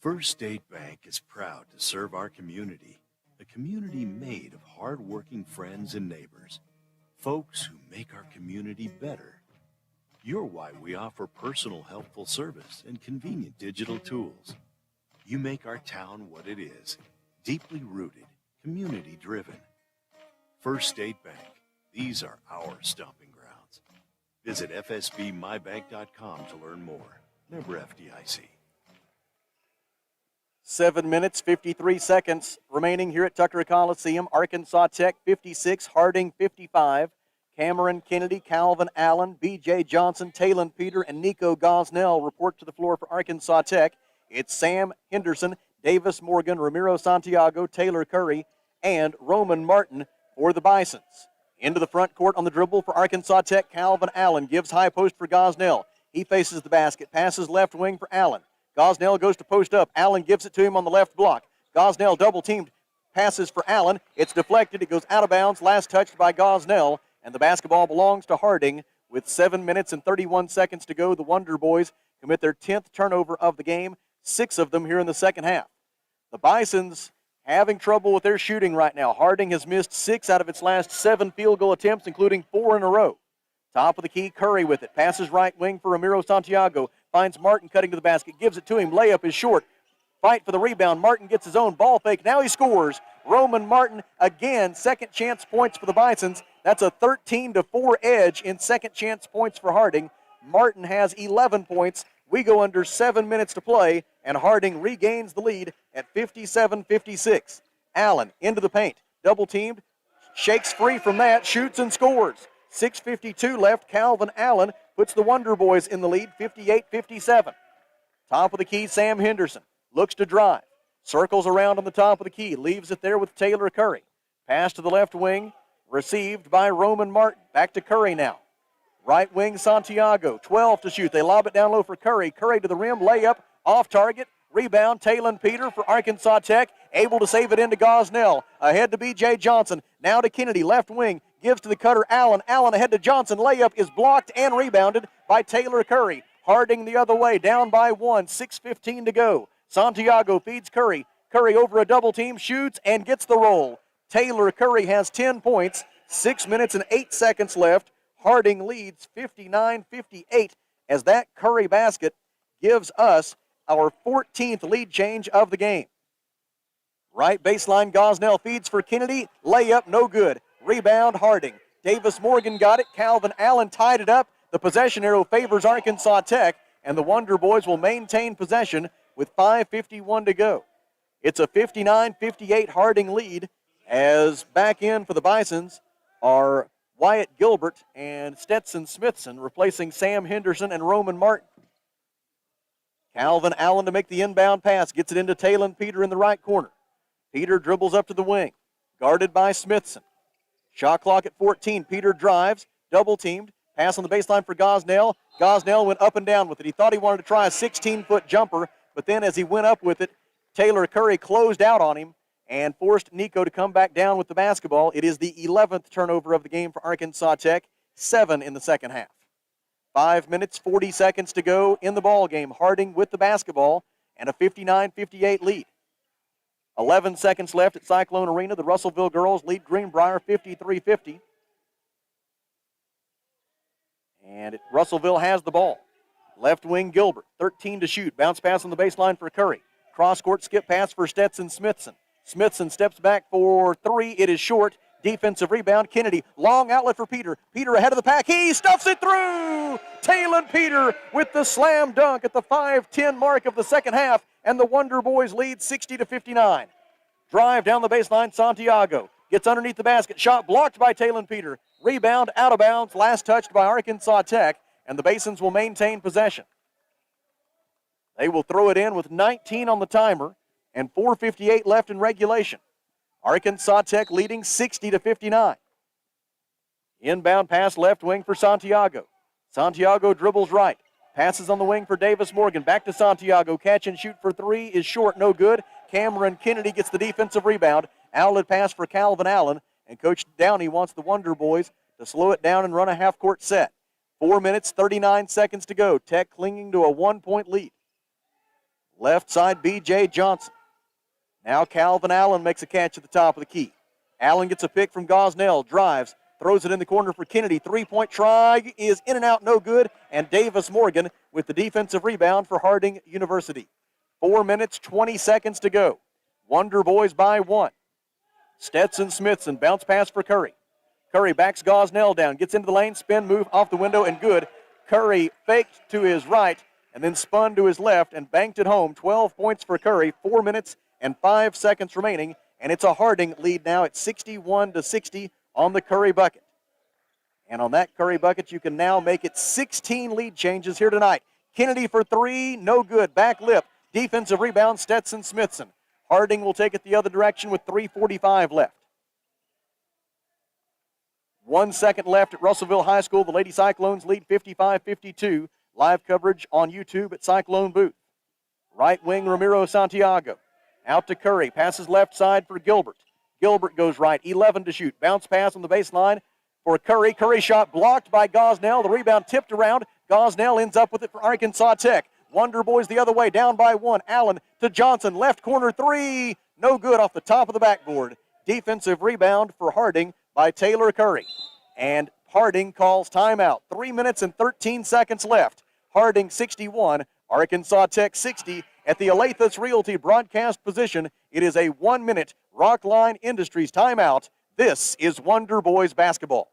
First State Bank is proud to serve our community, a community made of hard-working friends and neighbors, folks who make our community better. You're why we offer personal, helpful service and convenient digital tools. You make our town what it is, deeply rooted, community-driven. First State Bank, these are our stomping grounds. Visit fsbmybank.com to learn more. Member FDIC. 7 minutes, 53 seconds remaining here at Tucker Coliseum. Arkansas Tech 56, Harding 55. Cameron Kennedy, Calvin Allen, B.J. Johnson, Talon Peter, and Nico Gosnell report to the floor for Arkansas Tech. It's Sam Henderson, Davis Morgan, Ramiro Santiago, Taylor Curry, and Roman Martin for the Bisons. Into the front court on the dribble for Arkansas Tech, Calvin Allen gives high post for Gosnell. He faces the basket, passes left wing for Allen. Gosnell goes to post up. Allen gives it to him on the left block. Gosnell double-teamed, passes for Allen. It's deflected. It goes out of bounds. Last touched by Gosnell. And the basketball belongs to Harding with 7 minutes and 31 seconds to go. The Wonder Boys commit their 10th turnover of the game, 6 of them here in the second half. The Bisons having trouble with their shooting right now. Harding has missed 6 out of its last 7 field goal attempts, including 4 in a row. Top of the key, Curry with it. Passes right wing for Ramiro Santiago. Finds Martin cutting to the basket. Gives it to him. Layup is short. Fight for the rebound. Martin gets his own ball fake. Now he scores. Roman Martin again, second chance points for the Bisons. That's a 13-4 edge in second chance points for Harding. Martin has 11 points. We go under 7 minutes to play, and Harding regains the lead at 57-56. Allen into the paint. Double-teamed. Shakes free from that. Shoots and scores. 6:52 left. Calvin Allen puts the Wonder Boys in the lead, 58-57. Top of the key, Sam Henderson. Looks to drive. Circles around on the top of the key. Leaves it there with Taylor Curry. Pass to the left wing. Received by Roman Martin. Back to Curry now. Right wing Santiago. 12 to shoot. They lob it down low for Curry. Curry to the rim. Layup. Off target. Rebound. Talon Peter for Arkansas Tech. Able to save it into Gosnell. Ahead to B.J. Johnson. Now to Kennedy. Left wing. Gives to the cutter Allen. Allen ahead to Johnson. Layup is blocked and rebounded by Taylor Curry. Harding the other way. Down by 1. 6:15 to go. Santiago feeds Curry. Curry over a double team. Shoots and gets the roll. Taylor Curry has 10 points, 6 minutes and 8 seconds left. Harding leads 59-58 as that Curry basket gives us our 14th lead change of the game. Right baseline, Gosnell feeds for Kennedy. Layup, no good. Rebound, Harding. Davis Morgan got it. Calvin Allen tied it up. The possession arrow favors Arkansas Tech, and the Wonder Boys will maintain possession with 5:51 to go. It's a 59-58 Harding lead. As back in for the Bisons are Wyatt Gilbert and Stetson Smithson, replacing Sam Henderson and Roman Martin. Calvin Allen to make the inbound pass. Gets it into Talon Peter in the right corner. Peter dribbles up to the wing. Guarded by Smithson. Shot clock at 14. Peter drives. Double-teamed. Pass on the baseline for Gosnell. Gosnell went up and down with it. He thought he wanted to try a 16-foot jumper, but then as he went up with it, Taylor Curry closed out on him and forced Nico to come back down with the basketball. It is the 11th turnover of the game for Arkansas Tech, 7 in the second half. 5 minutes, 40 seconds to go in the ball game. Harding with the basketball and a 59-58 lead. 11 seconds left at Cyclone Arena. The Russellville girls lead Greenbrier 53-50. And Russellville has the ball. Left wing Gilbert, 13 to shoot. Bounce pass on the baseline for Curry. Cross-court skip pass for Stetson Smithson. Smithson steps back for three. It is short. Defensive rebound, Kennedy. Long outlet for Peter. Peter ahead of the pack. He stuffs it through! Talon Peter with the slam dunk at the 5:10 mark of the second half, and the Wonder Boys lead 60-59. Drive down the baseline, Santiago. Gets underneath the basket. Shot blocked by Talon Peter. Rebound out of bounds. Last touched by Arkansas Tech, and the Basins will maintain possession. They will throw it in with 19 on the timer and 4:58 left in regulation. Arkansas Tech leading 60-59. Inbound pass left wing for Santiago. Santiago dribbles right. Passes on the wing for Davis Morgan. Back to Santiago. Catch and shoot for three is short, no good. Cameron Kennedy gets the defensive rebound. Outlet pass for Calvin Allen. And Coach Downey wants the Wonder Boys to slow it down and run a half-court set. 4 minutes, 39 seconds to go. Tech clinging to a 1-point lead. Left side, B.J. Johnson. Now Calvin Allen makes a catch at the top of the key. Allen gets a pick from Gosnell, drives, throws it in the corner for Kennedy. Three-point try is in and out, no good. And Davis Morgan with the defensive rebound for Harding University. 4 minutes, 20 seconds to go. Wonder Boys by one. Stetson Smithson, bounce pass for Curry. Curry backs Gosnell down, gets into the lane, spin move off the window and good. Curry faked to his right and then spun to his left and banked it home. 12 points for Curry, 4 minutes and 5 seconds remaining, and it's a Harding lead now at 61-60 on the Curry bucket. And on that Curry bucket, you can now make it 16 lead changes here tonight. Kennedy for three, no good. Back lip, defensive rebound, Stetson Smithson. Harding will take it the other direction with 3:45 left. 1 second left at Russellville High School. The Lady Cyclones lead 55-52. Live coverage on YouTube at Cyclone Booth. Right wing, Ramiro Santiago. Out to Curry. Passes left side for Gilbert. Gilbert goes right. 11 to shoot. Bounce pass on the baseline for Curry. Curry shot blocked by Gosnell. The rebound tipped around. Gosnell ends up with it for Arkansas Tech. Wonder Boys the other way, down by one. Allen to Johnson. Left corner three. No good off the top of the backboard. Defensive rebound for Harding by Taylor Curry. And Harding calls timeout. 3 minutes and 13 seconds left. Harding 61, Arkansas Tech 60. At the Alathus Realty broadcast position, it is a 1 minute Rockline Industries timeout. This is Wonder Boys basketball.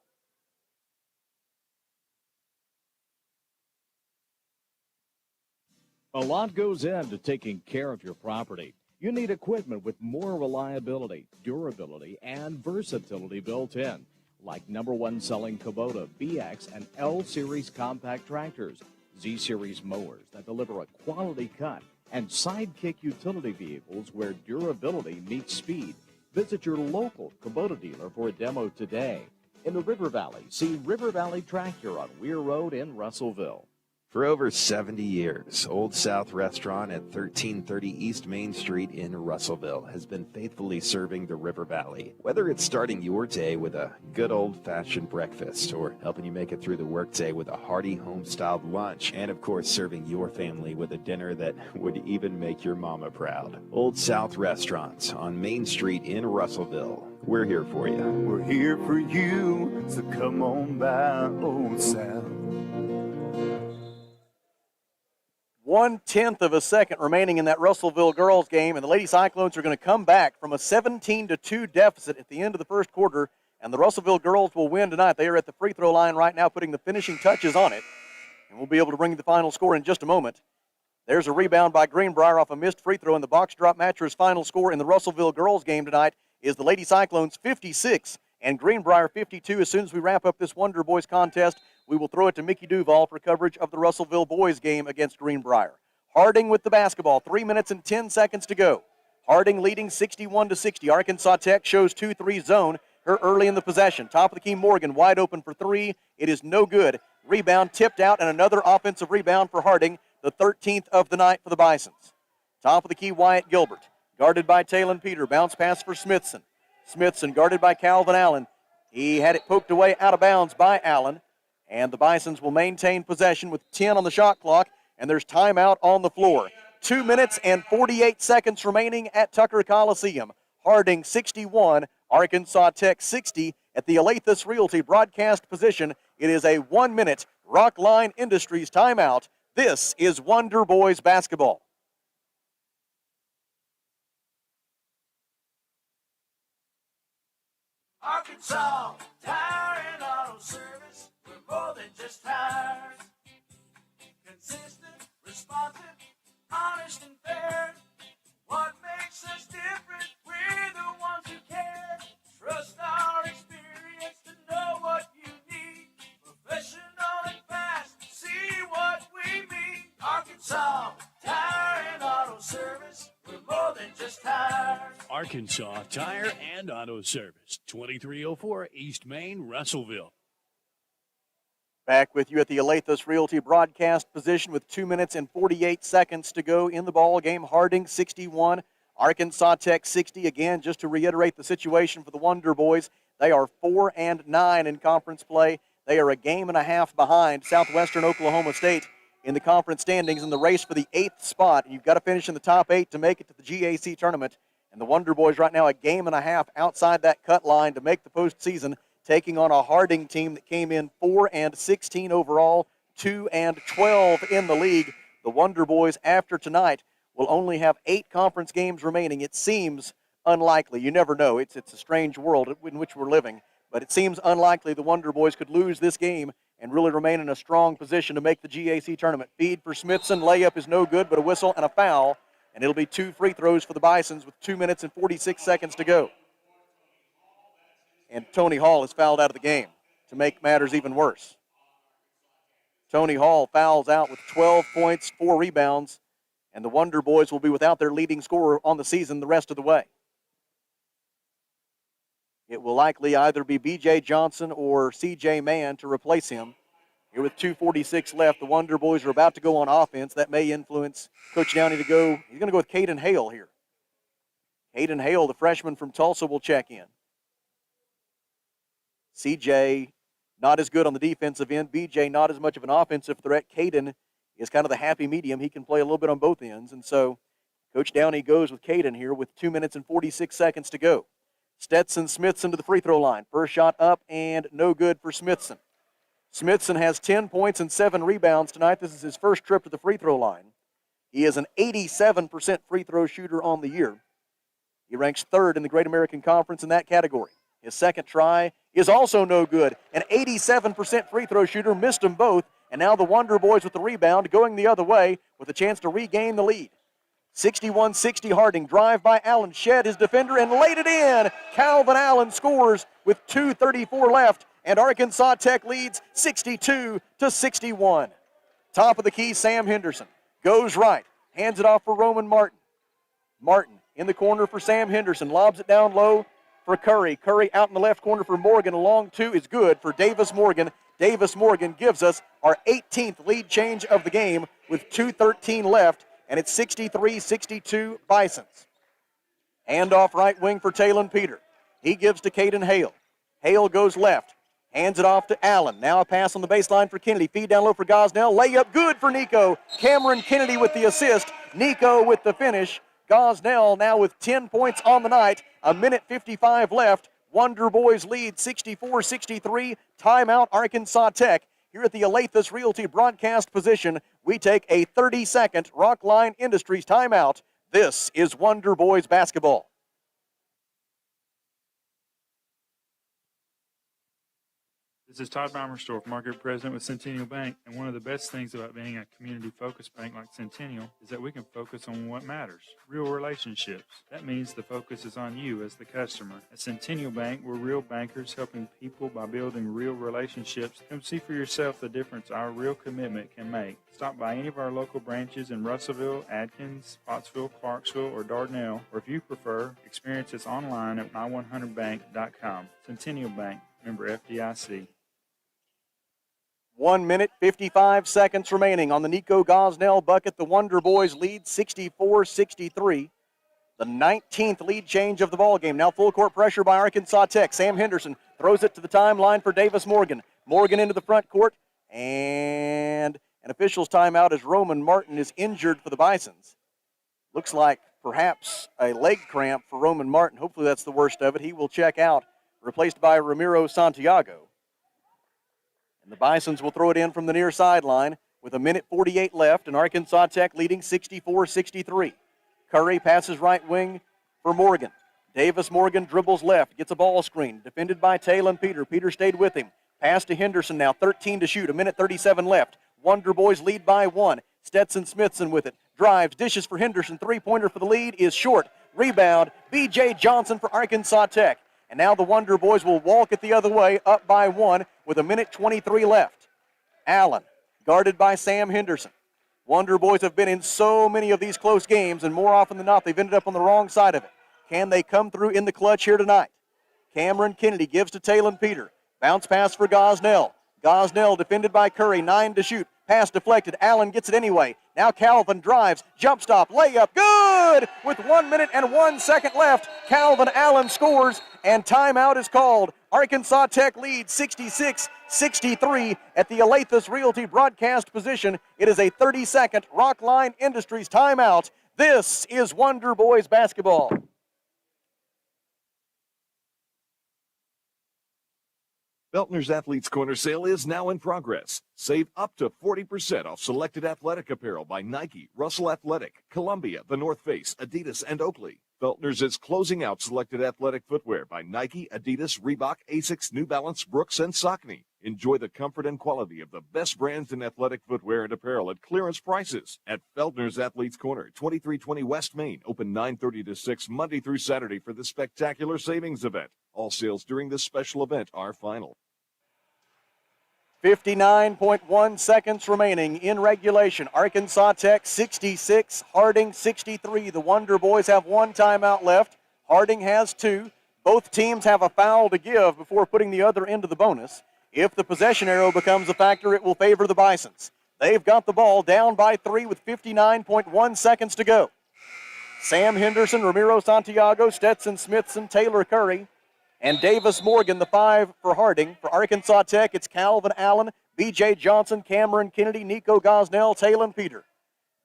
A lot goes into taking care of your property. You need equipment with more reliability, durability, and versatility built in, like #1 selling Kubota, BX, and L Series compact tractors, Z Series mowers that deliver a quality cut, and Sidekick utility vehicles where durability meets speed. Visit your local Kubota dealer for a demo today. In the River Valley, see River Valley Tractor on Weir Road in Russellville. For over 70 years, Old South Restaurant at 1330 East Main Street in Russellville has been faithfully serving the River Valley. Whether it's starting your day with a good old-fashioned breakfast or helping you make it through the workday with a hearty home-styled lunch, and of course serving your family with a dinner that would even make your mama proud. Old South Restaurant on Main Street in Russellville. We're here for you. We're here for you, so come on by Old South. 1/10 of a second remaining in that Russellville girls game, and the Lady Cyclones are going to come back from a 17-2 deficit at the end of the first quarter, and the Russellville girls will win tonight. They are at the free throw line right now, putting the finishing touches on it, and we'll be able to bring you the final score in just a moment. There's a rebound by Greenbrier off a missed free throw, and the box drop matcher's final score in the Russellville girls game tonight is the Lady Cyclones 56 and Greenbrier 52. As soon as we wrap up this Wonder Boys contest, we will throw it to Mickey Duval for coverage of the Russellville boys game against Greenbrier. Harding with the basketball, 3 minutes and 10 seconds to go. Harding leading 61-60. Arkansas Tech shows 2-3 zone her early in the possession. Top of the key, Morgan wide open for three. It is no good. Rebound tipped out, and another offensive rebound for Harding, the 13th of the night for the Bisons. Top of the key, Wyatt Gilbert, guarded by Talon Peter. Bounce pass for Smithson. Smithson guarded by Calvin Allen. He had it poked away out of bounds by Allen. And the Bisons will maintain possession with 10 on the shot clock, and there's timeout on the floor. 2 minutes and 48 seconds remaining at Tucker Coliseum. Harding 61, Arkansas Tech 60 at the Alathus Realty broadcast position. It is a 1-minute Rockline Industries timeout. This is Wonder Boys basketball. Arkansas Tire and Auto Service. We're more than just tires. Consistent, responsive, honest and fair. What makes us different? We're the ones who care. Trust our experience to know what you need. Professional and fast, see what we mean. Arkansas Tire and Auto Service. We're more than just tires. Arkansas Tire and Auto Service, 2304 East Main, Russellville. Back with you at the Alathus Realty broadcast position with 2 minutes and 48 seconds to go in the ball game. Harding 61, Arkansas Tech 60. Again, just to reiterate the situation for the Wonder Boys, they are 4-9 in conference play. They are a game and a half behind Southwestern Oklahoma State in the conference standings in the race for the 8th spot. You've got to finish in the top 8 to make it to the GAC tournament. And the Wonder Boys right now a game and a half outside that cut line to make the postseason, taking on a Harding team that came in 4-16 overall, 2-12 in the league. The Wonder Boys, after tonight, will only have 8 conference games remaining. It seems unlikely. You never know. It's a strange world in which we're living. But it seems unlikely the Wonder Boys could lose this game and really remain in a strong position to make the GAC tournament. Feed for Smithson. Layup is no good, but a whistle and a foul. And it'll be 2 free throws for the Bisons with 2 minutes and 46 seconds to go. And Tony Hall is fouled out of the game to make matters even worse. Tony Hall fouls out with 12 points, 4 rebounds, and the Wonder Boys will be without their leading scorer on the season the rest of the way. It will likely either be B.J. Johnson or C.J. Mann to replace him. Here with 2:46 left, the Wonder Boys are about to go on offense. That may influence Coach Downey to go. He's going to go with Caden Hale here. Caden Hale, the freshman from Tulsa, will check in. C.J. not as good on the defensive end. B.J. not as much of an offensive threat. Caden is kind of the happy medium. He can play a little bit on both ends. And so Coach Downey goes with Caden here with 2 minutes and 46 seconds to go. Stetson Smithson to the free throw line. First shot up and no good for Smithson. Smithson has 10 points and 7 rebounds tonight. This is his first trip to the free throw line. He is an 87% free throw shooter on the year. He ranks 3rd in the Great American Conference in that category. His second try is also no good. An 87% free throw shooter, missed them both, and now the Wonder Boys with the rebound going the other way with a chance to regain the lead. 61-60 Harding. Drive by Allen. Shed his defender and laid it in. Calvin Allen scores with 2:34 left, and Arkansas Tech leads 62-61. Top of the key, Sam Henderson. Goes right. Hands it off for Roman Martin. Martin in the corner for Sam Henderson. Lobs it down low for Curry. Curry out in the left corner for Morgan. A long 2 is good for Davis Morgan. Davis Morgan gives us our 18th lead change of the game with 2:13 left, and it's 63-62 Bisons. Handoff right wing for Talon Peter. He gives to Caden Hale. Hale goes left. Hands it off to Allen. Now a pass on the baseline for Kennedy. Feed down low for Gosnell. Layup good for Nico. Cameron Kennedy with the assist. Nico with the finish. Gosnell now with 10 points on the night. 1:55 left. Wonder Boys lead 64-63. Timeout Arkansas Tech. Here at the Alathus Realty broadcast position, we take a 30-second Rockline Industries timeout. This is Wonder Boys basketball. This is Todd Baumersdorf, Market President with Centennial Bank, and one of the best things about being a community-focused bank like Centennial is that we can focus on what matters, real relationships. That means the focus is on you as the customer. At Centennial Bank, we're real bankers helping people by building real relationships. Come see for yourself the difference our real commitment can make. Stop by any of our local branches in Russellville, Adkins, Pottsville, Clarksville, or Dardanelle, or if you prefer, experience us online at my100bank.com. Centennial Bank, member FDIC. 1:55 remaining on the Nico Gosnell bucket. The Wonder Boys lead 64-63. The 19th lead change of the ball game. Now full court pressure by Arkansas Tech. Sam Henderson throws it to the timeline for Davis Morgan. Morgan into the front court, and an official's timeout as Roman Martin is injured for the Bisons. Looks like perhaps a leg cramp for Roman Martin. Hopefully that's the worst of it. He will check out, replaced by Ramiro Santiago. And the Bisons will throw it in from the near sideline with 1:48 left, and Arkansas Tech leading 64-63. Curry passes right wing for Morgan. Davis Morgan dribbles left, gets a ball screen, defended by Talon Peter. Peter stayed with him. Pass to Henderson now, 13 to shoot, 1:37 left. Wonder Boys lead by 1. Stetson Smithson with it. Drives, dishes for Henderson. Three-pointer for the lead is short. Rebound, B.J. Johnson for Arkansas Tech. And now the Wonder Boys will walk it the other way, up by 1 with 1:23 left. Allen, guarded by Sam Henderson. Wonder Boys have been in so many of these close games, and more often than not, they've ended up on the wrong side of it. Can they come through in the clutch here tonight? Cameron Kennedy gives to Talon Peter. Bounce pass for Gosnell. Gosnell defended by Curry, 9 to shoot. Pass deflected. Allen gets it anyway. Now Calvin drives. Jump stop. Layup. Good! With 1 minute and 1 second left, Calvin Allen scores, and timeout is called. Arkansas Tech leads 66-63 at the Alathus Realty broadcast position. It is a 30-second Rockline Industries timeout. This is Wonder Boys basketball. Feltner's Athletes Corner sale is now in progress. Save up to 40% off selected athletic apparel by Nike, Russell Athletic, Columbia, The North Face, Adidas, and Oakley. Feltner's is closing out selected athletic footwear by Nike, Adidas, Reebok, Asics, New Balance, Brooks, and Saucony. Enjoy the comfort and quality of the best brands in athletic footwear and apparel at clearance prices at Feltner's Athletes Corner, 2320 West Main, open 9:30 to 6 Monday through Saturday for the spectacular savings event. All sales during this special event are final. 59.1 seconds remaining in regulation. Arkansas Tech 66, Harding 63. The Wonder Boys have 1 timeout left. Harding has 2. Both teams have a foul to give before putting the other into the bonus. If the possession arrow becomes a factor, it will favor the Bisons. They've got the ball down by 3 with 59.1 seconds to go. Sam Henderson, Ramiro Santiago, Stetson Smithson, Taylor Curry, and Davis Morgan, the 5 for Harding. For Arkansas Tech, it's Calvin Allen, B.J. Johnson, Cameron Kennedy, Nico Gosnell, Talon Peter.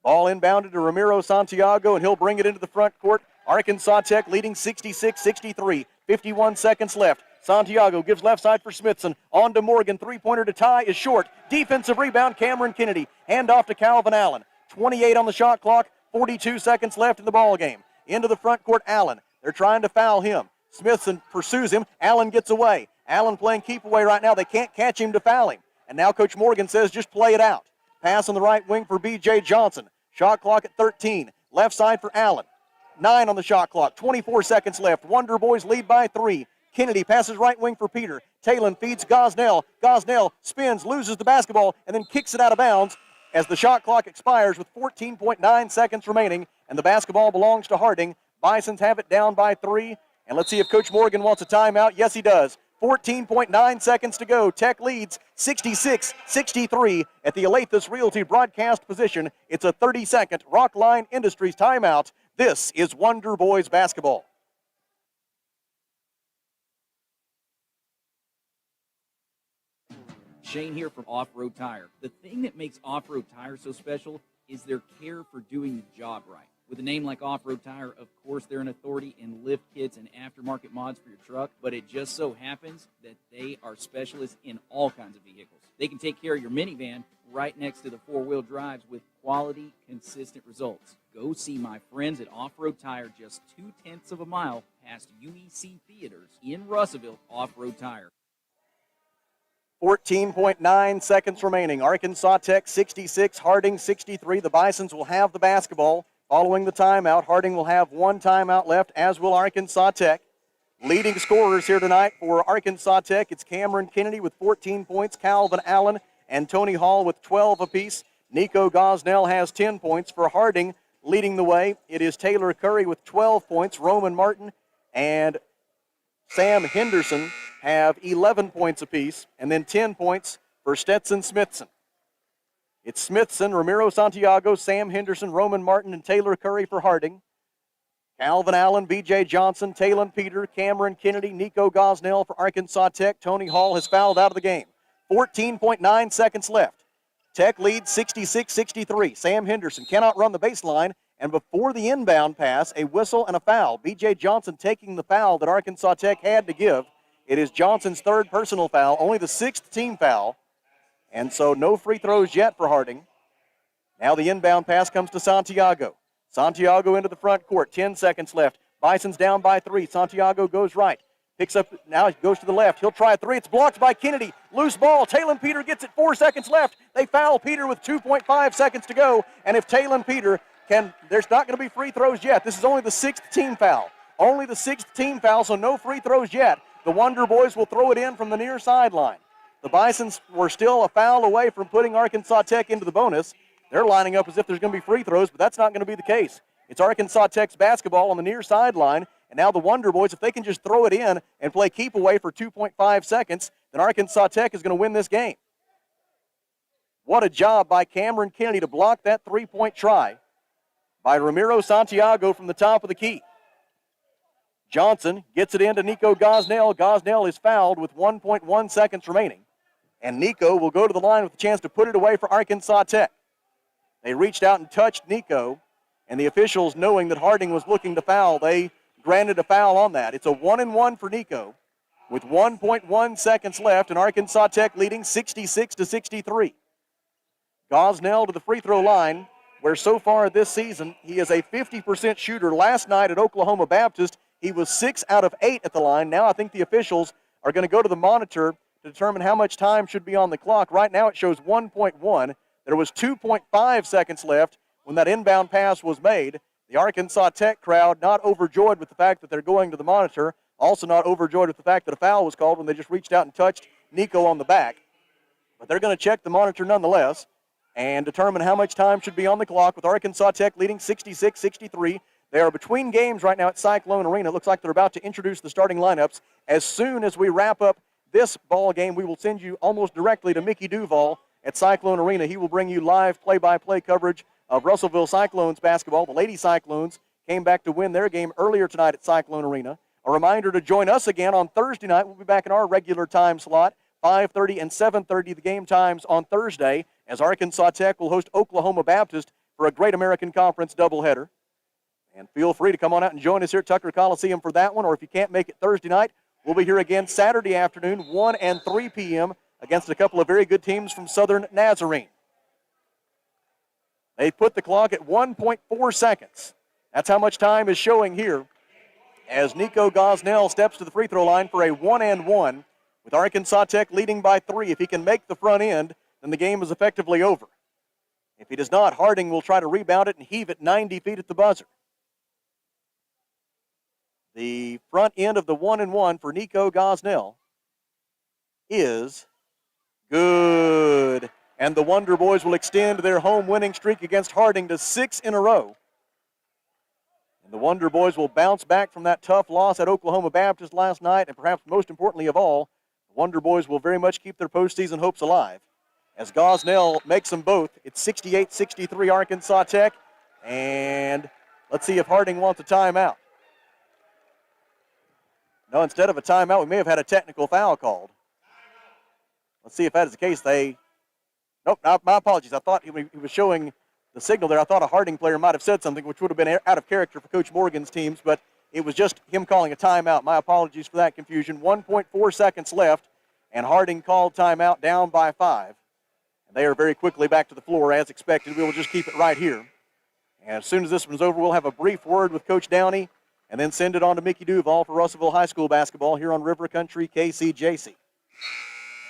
Ball inbounded to Ramiro Santiago, and he'll bring it into the front court. Arkansas Tech leading 66-63. 51 seconds left. Santiago gives left side for Smithson. On to Morgan. Three-pointer to tie is short. Defensive rebound, Cameron Kennedy. Hand off to Calvin Allen. 28 on the shot clock. 42 seconds left in the ball game. Into the front court, Allen. They're trying to foul him. Smithson pursues him. Allen gets away. Allen playing keep away right now. They can't catch him to foul him. And now Coach Morgan says just play it out. Pass on the right wing for B.J. Johnson. Shot clock at 13. Left side for Allen. 9 on the shot clock. 24 seconds left. Wonder Boys lead by 3. Kennedy passes right wing for Peter. Talon feeds Gosnell. Gosnell spins, loses the basketball, and then kicks it out of bounds as the shot clock expires with 14.9 seconds remaining, and the basketball belongs to Harding. Bisons have it down by 3. And let's see if Coach Morgan wants a timeout. Yes, he does. 14.9 seconds to go. Tech leads 66-63 at the Alathus Realty broadcast position. It's a 30-second Rockline Industries timeout. This is Wonder Boys basketball. Shane here from Off-Road Tire. The thing that makes Off-Road Tire so special is their care for doing the job right. With a name like Off-Road Tire, of course, they're an authority in lift kits and aftermarket mods for your truck, but it just so happens that they are specialists in all kinds of vehicles. They can take care of your minivan right next to the four-wheel drives with quality, consistent results. Go see my friends at Off-Road Tire just 0.2 of a mile past UEC Theaters in Russellville. Off-Road Tire. 14.9 seconds remaining. Arkansas Tech 66, Harding 63. The Bisons will have the basketball. Following the timeout, Harding will have 1 timeout left, as will Arkansas Tech. Leading scorers here tonight for Arkansas Tech, it's Cameron Kennedy with 14 points, Calvin Allen and Tony Hall with 12 apiece. Nico Gosnell has 10 points. For Harding, leading the way, it is Taylor Curry with 12 points. Roman Martin and Sam Henderson have 11 points apiece, and then 10 points for Stetson Smithson. It's Smithson, Ramiro Santiago, Sam Henderson, Roman Martin, and Taylor Curry for Harding. Calvin Allen, B.J. Johnson, Talon Peter, Cameron Kennedy, Nico Gosnell for Arkansas Tech. Tony Hall has fouled out of the game. 14.9 seconds left. Tech leads 66-63. Sam Henderson cannot run the baseline, and before the inbound pass, a whistle and a foul. B.J. Johnson taking the foul that Arkansas Tech had to give. It is Johnson's third personal foul, only the sixth team foul, and so no free throws yet for Harding. Now the inbound pass comes to Santiago. Santiago into the front court, 10 seconds left. Bison's down by 3. Santiago goes right. Picks up, now he goes to the left. He'll try a 3. It's blocked by Kennedy. Loose ball. Talon Peter gets it. 4 seconds left. They foul Peter with 2.5 seconds to go. And if Talon Peter can, there's not going to be free throws yet. This is only the 6th team foul. Only the 6th team foul, so no free throws yet. The Wonder Boys will throw it in from the near sideline. The Bisons were still a foul away from putting Arkansas Tech into the bonus. They're lining up as if there's going to be free throws, but that's not going to be the case. It's Arkansas Tech's basketball on the near sideline. And now the Wonder Boys, if they can just throw it in and play keep away for 2.5 seconds, then Arkansas Tech is going to win this game. What a job by Cameron Kennedy to block that three-point try by Ramiro Santiago from the top of the key. Johnson gets it into Nico Gosnell. Gosnell is fouled with 1.1 seconds remaining. And Nico will go to the line with a chance to put it away for Arkansas Tech. They reached out and touched Nico, and the officials, knowing that Harding was looking to foul, they granted a foul on that. It's a 1-and-1 for Nico with 1.1 seconds left, and Arkansas Tech leading 66-63. Gosnell to the free throw line, where so far this season he is a 50% shooter. Last night at Oklahoma Baptist, he was 6 out of 8 at the line. Now I think the officials are going to go to the monitor to determine how much time should be on the clock. Right now it shows 1.1. There was 2.5 seconds left when that inbound pass was made. The Arkansas Tech crowd not overjoyed with the fact that they're going to the monitor, also not overjoyed with the fact that a foul was called when they just reached out and touched Nico on the back. But they're going to check the monitor nonetheless and determine how much time should be on the clock, with Arkansas Tech leading 66-63. They are between games right now at Cyclone Arena. It looks like they're about to introduce the starting lineups. As soon as we wrap up this ball game, we will send you almost directly to Mickey Duval at Cyclone Arena. He will bring you live play-by-play coverage of Russellville Cyclones basketball. The Lady Cyclones came back to win their game earlier tonight at Cyclone Arena. A reminder to join us again on Thursday night. We'll be back in our regular time slot, 5:30 and 7:30, the game times on Thursday, as Arkansas Tech will host Oklahoma Baptist for a Great American Conference doubleheader. And feel free to come on out and join us here at Tucker Coliseum for that one, or if you can't make it Thursday night, we'll be here again Saturday afternoon, 1 and 3 p.m., against a couple of very good teams from Southern Nazarene. They put the clock at 1.4 seconds. That's how much time is showing here as Nico Gosnell steps to the free throw line for a 1-and-1, with Arkansas Tech leading by 3. If he can make the front end, then the game is effectively over. If he does not, Harding will try to rebound it and heave it 90 feet at the buzzer. The front end of the 1-and-1 for Nico Gosnell is good. And the Wonder Boys will extend their home winning streak against Harding to 6 in a row. And the Wonder Boys will bounce back from that tough loss at Oklahoma Baptist last night, and perhaps most importantly of all, the Wonder Boys will very much keep their postseason hopes alive. As Gosnell makes them both, it's 68-63 Arkansas Tech, and let's see if Harding wants a timeout. No, instead of a timeout, we may have had a technical foul called. Let's see if that is the case. Nope, my apologies. I thought he was showing the signal there. I thought a Harding player might have said something, which would have been out of character for Coach Morgan's teams, but it was just him calling a timeout. My apologies for that confusion. 1.4 seconds left, and Harding called timeout, down by 5. And they are very quickly back to the floor as expected. We will just keep it right here. And as soon as this one's over, we'll have a brief word with Coach Downey and then send it on to Mickey Duval for Russellville High School basketball here on River Country KCJC.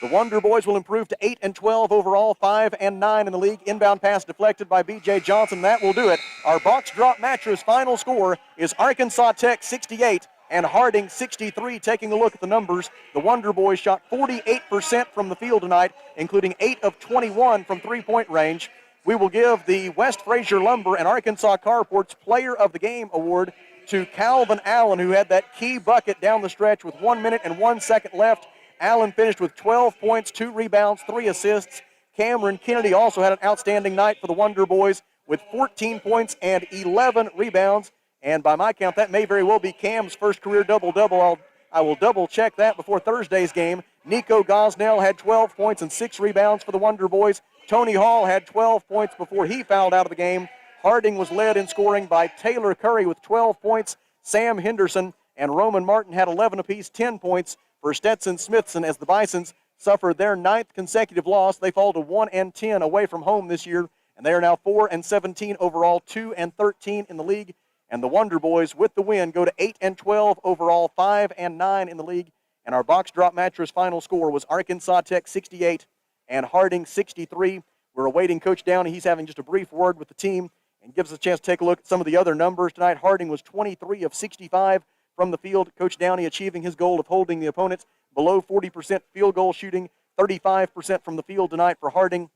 The Wonder Boys will improve to 8-12 overall, 5-9 in the league. Inbound pass deflected by B.J. Johnson. That will do it. Our box drop mattress final score is Arkansas Tech 68 and Harding 63. Taking a look at the numbers, the Wonder Boys shot 48% from the field tonight, including 8 of 21 from three-point range. We will give the West Fraser Lumber and Arkansas Carports Player of the Game award to Calvin Allen, who had that key bucket down the stretch with 1 minute and 1 second left. Allen finished with 12 points, 2 rebounds, 3 assists. Cameron Kennedy also had an outstanding night for the Wonder Boys with 14 points and 11 rebounds. And by my count, that may very well be Cam's first career double-double. I'll I will double check that before Thursday's game. Nico Gosnell had 12 points and 6 rebounds for the Wonder Boys. Tony Hall had 12 points before he fouled out of the game. Harding was led in scoring by Taylor Curry with 12 points. Sam Henderson and Roman Martin had 11 apiece, 10 points for Stetson Smithson as the Bisons suffered their 9th consecutive loss. They fall to 1-10 away from home this year, and they are now 4-17 overall, 2-13 in the league. And the Wonder Boys, with the win, go to 8-12 overall, 5-9 in the league. And our box drop mattress final score was Arkansas Tech 68 and Harding 63. We're awaiting Coach Downey. He's having just a brief word with the team and gives us a chance to take a look at some of the other numbers tonight. Harding was 23 of 65 from the field. Coach Downey achieving his goal of holding the opponents below 40% field goal shooting, 35% from the field tonight for Harding.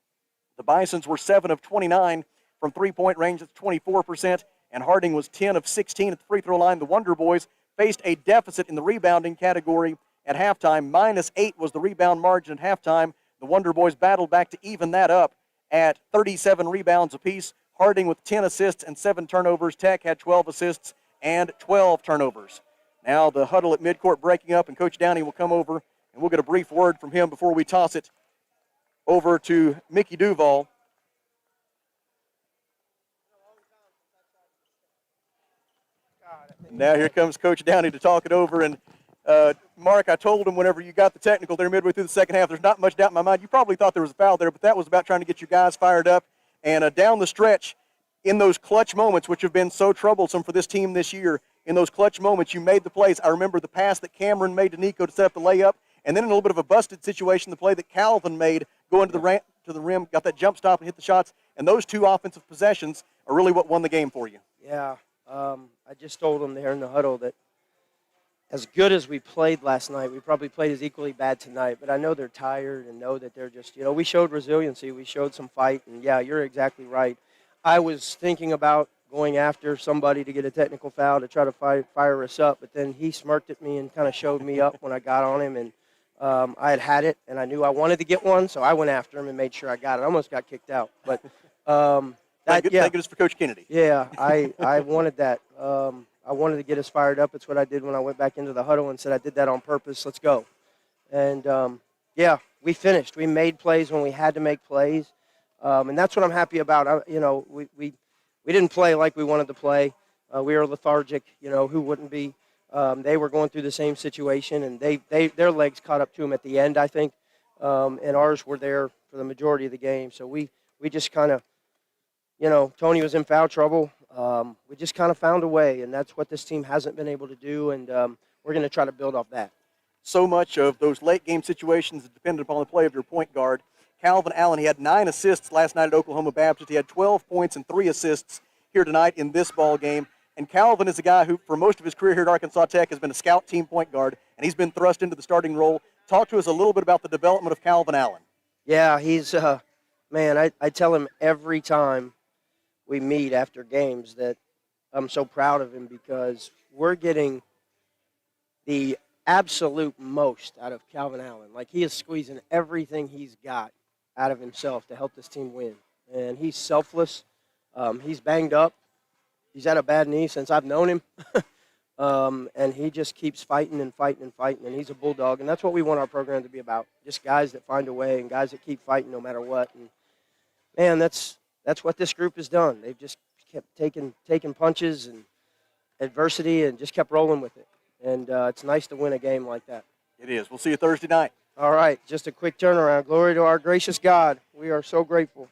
The Bisons were 7 of 29 from three-point range. That's 24%. And Harding was 10 of 16 at the free throw line. The Wonder Boys faced a deficit in the rebounding category at halftime. -8 was the rebound margin at halftime. The Wonder Boys battled back to even that up at 37 rebounds apiece. Harding with 10 assists and 7 turnovers. Tech had 12 assists and 12 turnovers. Now the huddle at midcourt breaking up, and Coach Downey will come over, and we'll get a brief word from him before we toss it over to Mickey Duval. Now here comes Coach Downey to talk it over. And Mark, I told him whenever you got the technical there midway through the second half, there's not much doubt in my mind. You probably thought there was a foul there, but that was about trying to get you guys fired up. And down the stretch, in those clutch moments, which have been so troublesome for this team this year, in those clutch moments, you made the plays. I remember the pass that Cameron made to Nico to set up the layup, and then in a little bit of a busted situation, the play that Calvin made going to the rim, got that jump stop and hit the shots. And those two offensive possessions are really what won the game for you. Yeah, I just told them there in the huddle that as good as we played last night, we probably played as equally bad tonight. But I know they're tired and know that they're just, we showed resiliency. We showed some fight. And, yeah, you're exactly right. I was thinking about going after somebody to get a technical foul to try to fire us up. But then he smirked at me and kind of showed me up when I got on him. And I had it, and I knew I wanted to get one, so I went after him and made sure I got it. I almost got kicked out. But thank goodness for Coach Kennedy. Yeah, I wanted that. I wanted to get us fired up. It's what I did when I went back into the huddle and said, I did that on purpose. Let's go. And, yeah, we finished. We made plays when we had to make plays. And that's what I'm happy about. We didn't play like we wanted to play. We were lethargic, who wouldn't be. They were going through the same situation, and their legs caught up to them at the end, I think. And ours were there for the majority of the game. So we just kind of, Tony was in foul trouble. We just kind of found a way, and that's what this team hasn't been able to do, and we're going to try to build off that. So much of those late-game situations is dependent upon the play of your point guard. Calvin Allen, he had 9 assists last night at Oklahoma Baptist. He had 12 points and 3 assists here tonight in this ball game. And Calvin is a guy who, for most of his career here at Arkansas Tech, has been a scout team point guard, and he's been thrust into the starting role. Talk to us a little bit about the development of Calvin Allen. Yeah, he's, man, I tell him every time we meet after games that I'm so proud of him because we're getting the absolute most out of Calvin Allen. Like, he is squeezing everything he's got out of himself to help this team win. And he's selfless. He's banged up. He's had a bad knee since I've known him. And he just keeps fighting and fighting and fighting, and he's a bulldog. And that's what we want our program to be about, just guys that find a way and guys that keep fighting no matter what. And, man, that's what this group has done. They've just kept taking punches and adversity and just kept rolling with it. And it's nice to win a game like that. It is. We'll see you Thursday night. All right, just a quick turnaround. Glory to our gracious God. We are so grateful.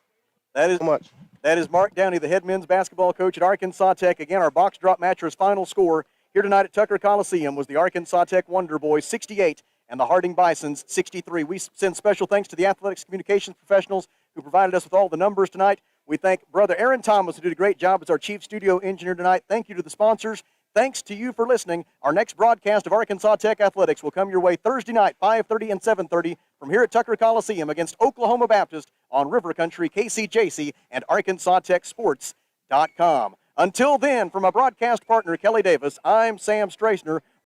That is so much. That is Mark Downey, the head men's basketball coach at Arkansas Tech. Again, our box drop matcher's final score here tonight at Tucker Coliseum was the Arkansas Tech Wonder Boys 68 and the Harding Bisons 63. We send special thanks to the athletics communications professionals who provided us with all the numbers tonight. We thank Brother Aaron Thomas, who did a great job as our chief studio engineer tonight. Thank you to the sponsors. Thanks to you for listening. Our next broadcast of Arkansas Tech Athletics will come your way Thursday night, 5:30 and 7:30 from here at Tucker Coliseum against Oklahoma Baptist on River Country, KCJC, and ArkansasTechSports.com. Until then, from my broadcast partner, Kelly Davis, I'm Sam Straisner.